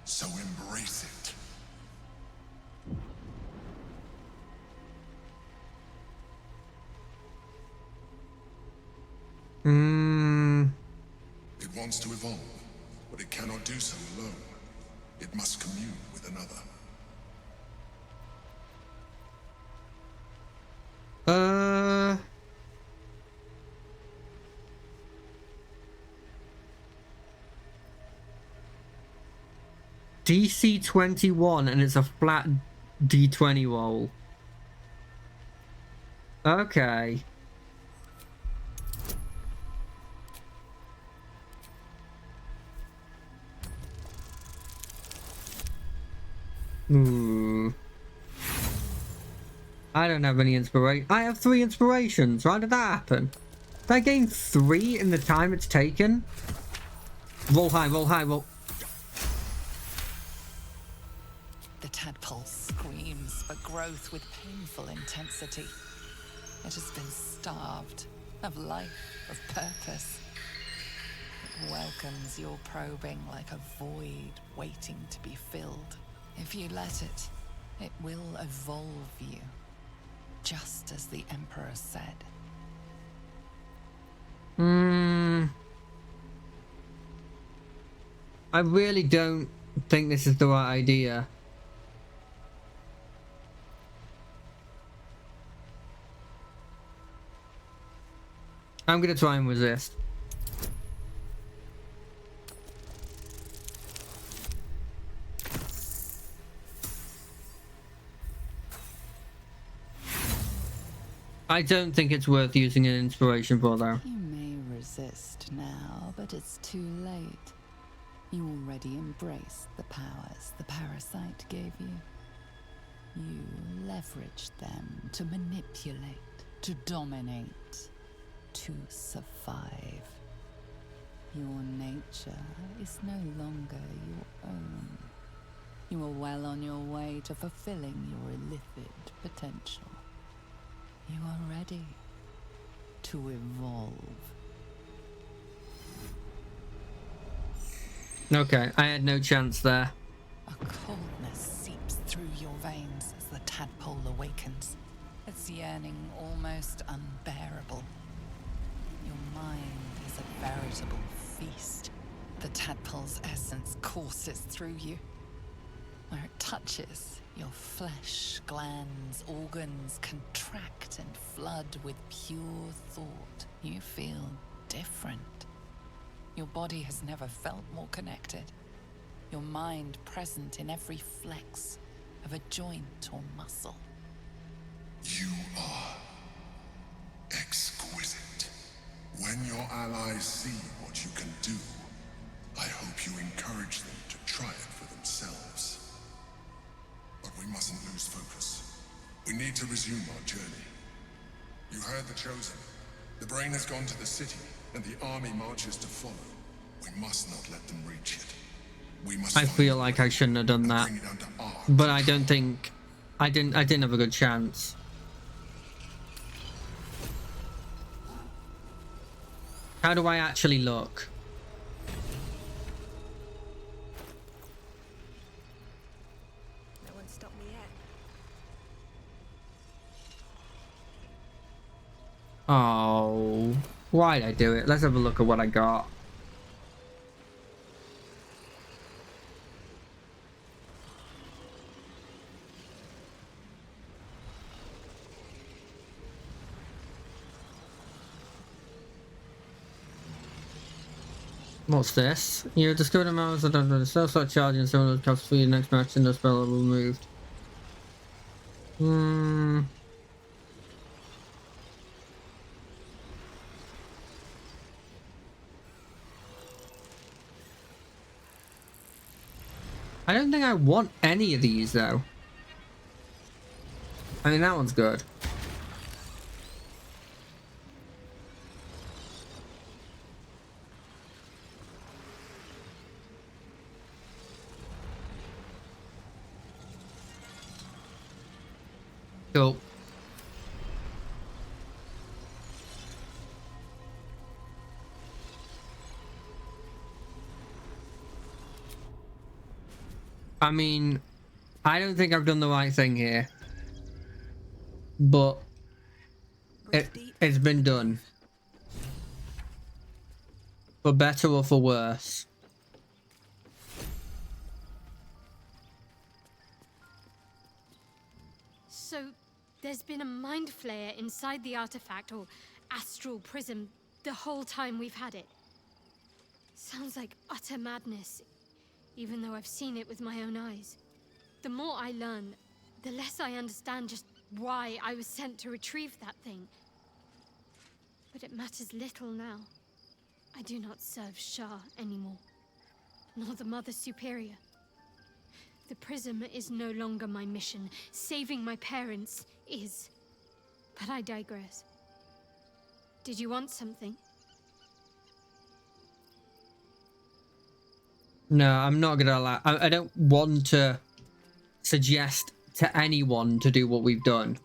So embrace it. It wants to evolve, but it cannot do so alone. It must commune with another.
DC 21 and it's a flat D20 roll. Okay. I don't have any inspiration. I have 3 inspirations. Why did that happen? Did I gain 3 in the time it's taken? Roll high, roll high, roll.
The tadpole screams for growth with painful intensity. It has been starved of life, of purpose. It welcomes your probing like a void waiting to be filled. If you let it, it will evolve you, just as the Emperor said.
I really don't think this is the right idea. I'm gonna try and resist. I don't think it's worth using an inspiration for, though.
You may resist now, but it's too late. You already embraced the powers the parasite gave you. You leveraged them to manipulate, to dominate, to survive. Your nature is no longer your own. You are well on your way to fulfilling your Illithid potential. You are ready to evolve.
Okay, I had no chance there.
A coldness seeps through your veins as the tadpole awakens, its yearning almost unbearable. Your mind is a veritable feast. The tadpole's essence courses through you. Where it touches, your flesh, glands, organs contract and flood with pure thought. You feel different. Your body has never felt more connected. Your mind present in every flex of a joint or muscle.
You are exquisite. When your allies see what you can do, I hope you encourage them to try it for themselves. But we mustn't lose focus. We need to resume our journey. You heard the Chosen. The brain has gone to the city, and the army marches to follow. We must not let them reach it. We must
I feel like I shouldn't have done that, but I don't think I didn't have a good chance. How do I actually look?
No one stopped me yet.
Oh, why'd I do it? Let's have a look at what I got. What's this? You discovered a mouse that the cell start charging, so it costs for your next match and the spell will be removed. I don't think I want any of these though. I mean, that one's good. Cool. I mean, I don't think I've done the right thing here, but it's been done. For better or for worse.
So, there's been a mind flayer inside the artifact, or astral prism, the whole time we've had it. Sounds like utter madness, even though I've seen it with my own eyes. The more I learn, the less I understand just why I was sent to retrieve that thing. But it matters little now. I do not serve Shah anymore, nor the Mother Superior. The prism is no longer my mission. Saving my parents is. But I digress. Did you want something?
No, I'm not gonna allow. I don't want to suggest to anyone to do what we've done.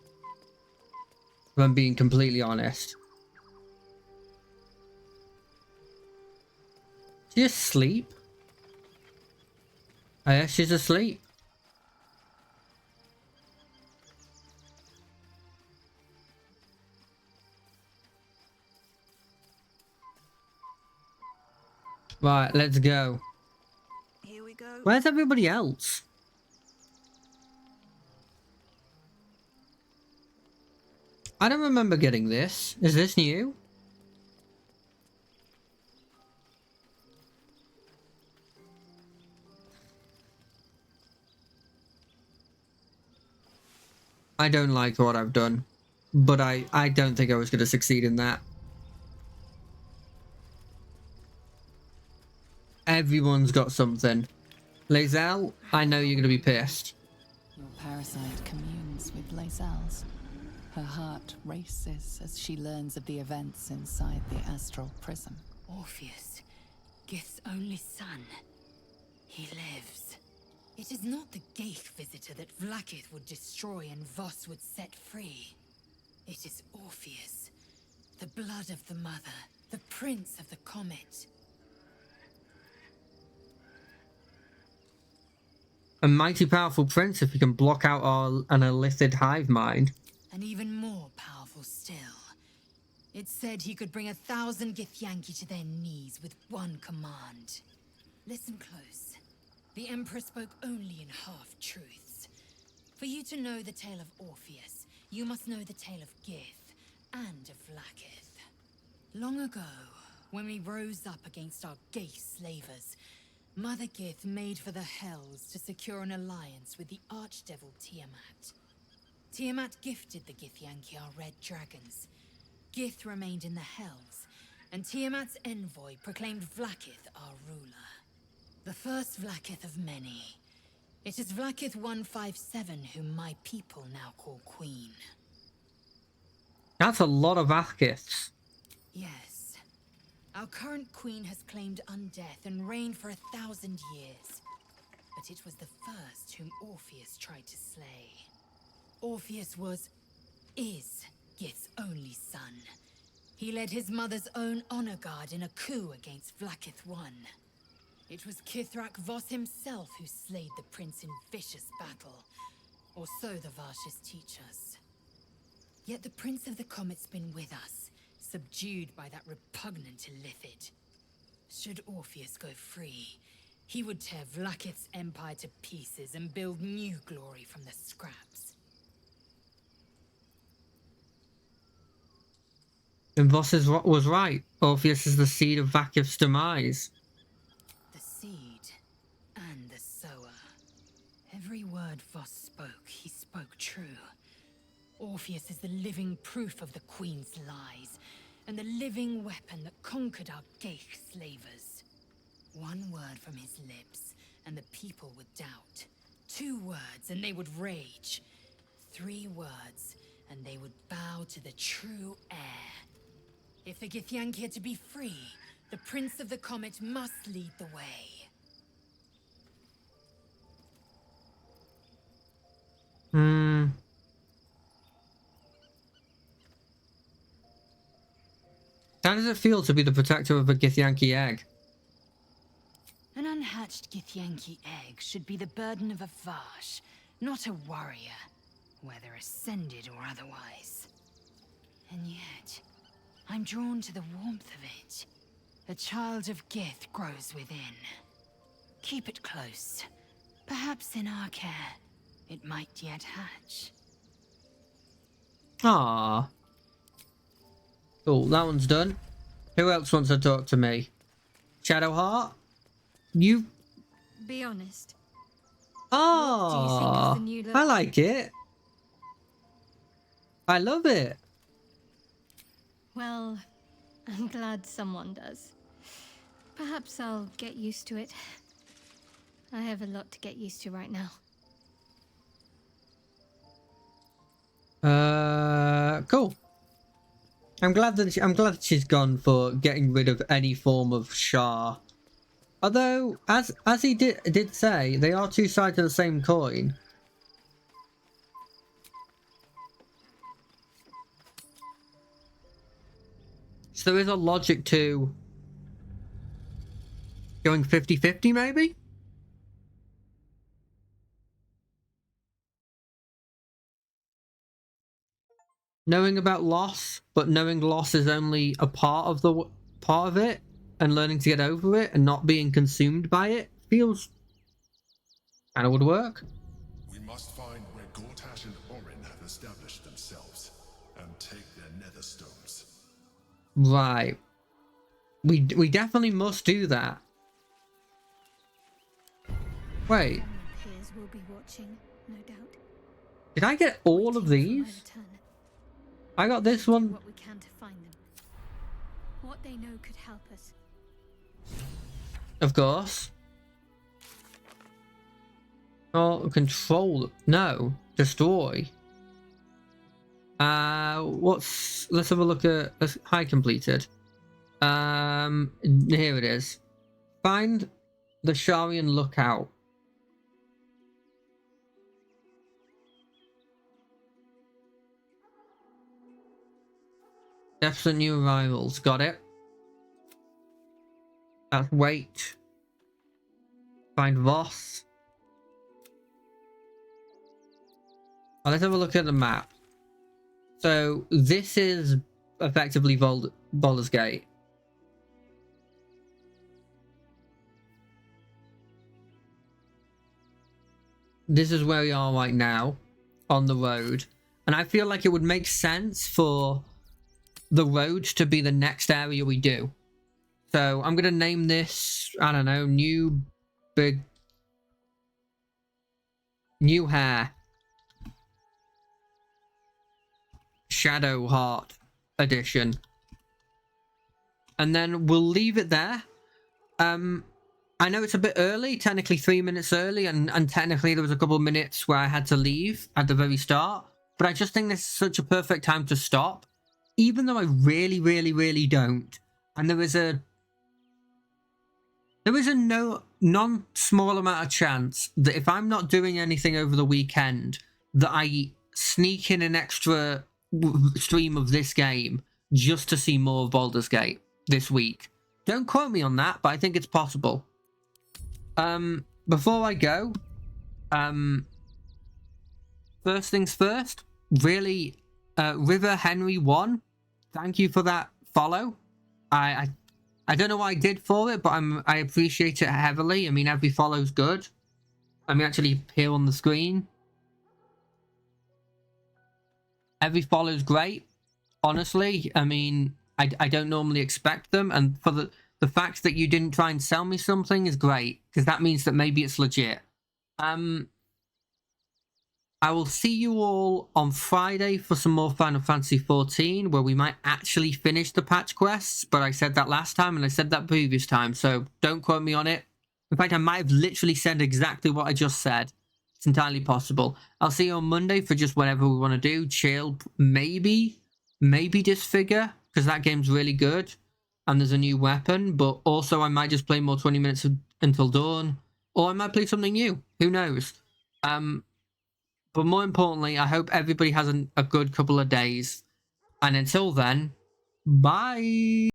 If I'm being completely honest. She asleep? Oh yeah, she's asleep. Right, let's go.
Here we go.
Where's everybody else? I don't remember getting this. Is this new? I don't like what I've done, but I don't think I was going to succeed in that. Everyone's got something. Lae'zel, I know you're going to be pissed.
Your parasite communes with Lae'zel's. Her heart races as she learns of the events inside the astral prism.
Orpheus, Gith's only son. He lives. It is not the Geich visitor that Vlaakith would destroy and Voss would set free. It is Orpheus, the blood of the mother, the prince of the comet.
A mighty powerful prince if he can block out an illithid hive mind.
And even more powerful still. It said he could bring 1,000 Githyanki to their knees with one command. Listen close. The Emperor spoke only in half-truths. For you to know the tale of Orpheus, you must know the tale of Gith and of Vlaakith. Long ago, when we rose up against our Geich slavers, Mother Gith made for the Hells to secure an alliance with the Archdevil Tiamat. Tiamat gifted the Githyanki our red dragons. Gith remained in the Hells, and Tiamat's envoy proclaimed Vlaakith our ruler. The first Vlaakith of many. It is Vlaakith 157 whom my people now call Queen.
That's a lot of Vlaakiths.
Yes. Our current queen has claimed undeath and reigned for 1,000 years. But it was the first whom Orpheus tried to slay. Orpheus is Gith's only son. He led his mother's own honor guard in a coup against Vlaakith I. It was Kithrak Voss himself who slayed the prince in vicious battle. Or so the Varshas teach us. Yet the Prince of the Comet's been with us, subdued by that repugnant illithid. Should Orpheus go free, he would tear Vlaakith's empire to pieces and build new glory from the scraps.
And Voss was right. Orpheus is the seed of Vlaakith's demise.
The seed and the sower. Every word Voss spoke, he spoke true. Orpheus is the living proof of the Queen's lies, and the living weapon that conquered our Geich slavers. One word from his lips, and the people would doubt. 2 words, and they would rage. 3 words, and they would bow to the true heir. If the Githyanki are to be free, the Prince of the Comet must lead the way.
How does it feel to be the protector of a Githyanki egg?
An unhatched Githyanki egg should be the burden of a Vash, not a warrior, whether ascended or otherwise. And yet, I'm drawn to the warmth of it. A child of Gith grows within. Keep it close. Perhaps in our care, it might yet hatch.
Ah. Cool, that one's done. Who else wants to talk to me? Shadowheart? You...
Be honest.
Ah,
the new look?
I like it. I love it.
Well, I'm glad someone does. Perhaps I'll get used to it. I have a lot to get used to right now.
Cool. I'm glad that she's gone for getting rid of any form of Shah. Although, as he did say, they are 2 sides of the same coin. So there is a logic to going 50-50 maybe? Knowing about loss, but knowing loss is only a part of it, and learning to get over it and not being consumed by it feels kind of would work.
We must find where Gortash and Orin have established themselves and take their nether stones.
Right. We definitely must do that. Wait.
Peers will be watching, no doubt.
Did I get all of these? I got this one.
What we can to find them. What they know could help us.
Of course. Oh, control. No. Destroy. Let's have a look at high completed. Here it is. Find the Sharian lookout. Definite new arrivals. Got it. Wait. Find Voss. Let's have a look at the map. So this is effectively Baldur's Gate. This is where we are right now on the road. And I feel like it would make sense for the road to be the next area we do. So I'm going to name this, I don't know, New Hair. Shadowheart edition. And then we'll leave it there. I know it's a bit early, technically 3 minutes early, and technically there was a couple of minutes where I had to leave at the very start. But I just think this is such a perfect time to stop. Even though I really, really, really don't. And there is a non-small amount of chance that if I'm not doing anything over the weekend, that I sneak in an extra stream of this game just to see more of Baldur's Gate this week. Don't quote me on that, but I think it's possible. Before I go, first things first, really, River Henry 1, thank you for that follow. I don't know what I did for it, but I appreciate it heavily. I mean, every follow's good. I mean, actually here on the screen. Every follow's great. Honestly, I mean, I don't normally expect them, and for the fact that you didn't try and sell me something is great, because that means that maybe it's legit. I will see you all on Friday for some more Final Fantasy XIV, where we might actually finish the patch quests, but I said that last time and I said that previous time, so don't quote me on it. In fact, I might have literally said exactly what I just said. It's entirely possible. I'll see you on Monday for just whatever we want to do. Chill, maybe Disfigure, because that game's really good. And there's a new weapon, but also I might just play more 20 minutes until dawn. Or I might play something new. Who knows? But more importantly, I hope everybody has a good couple of days. And until then, bye!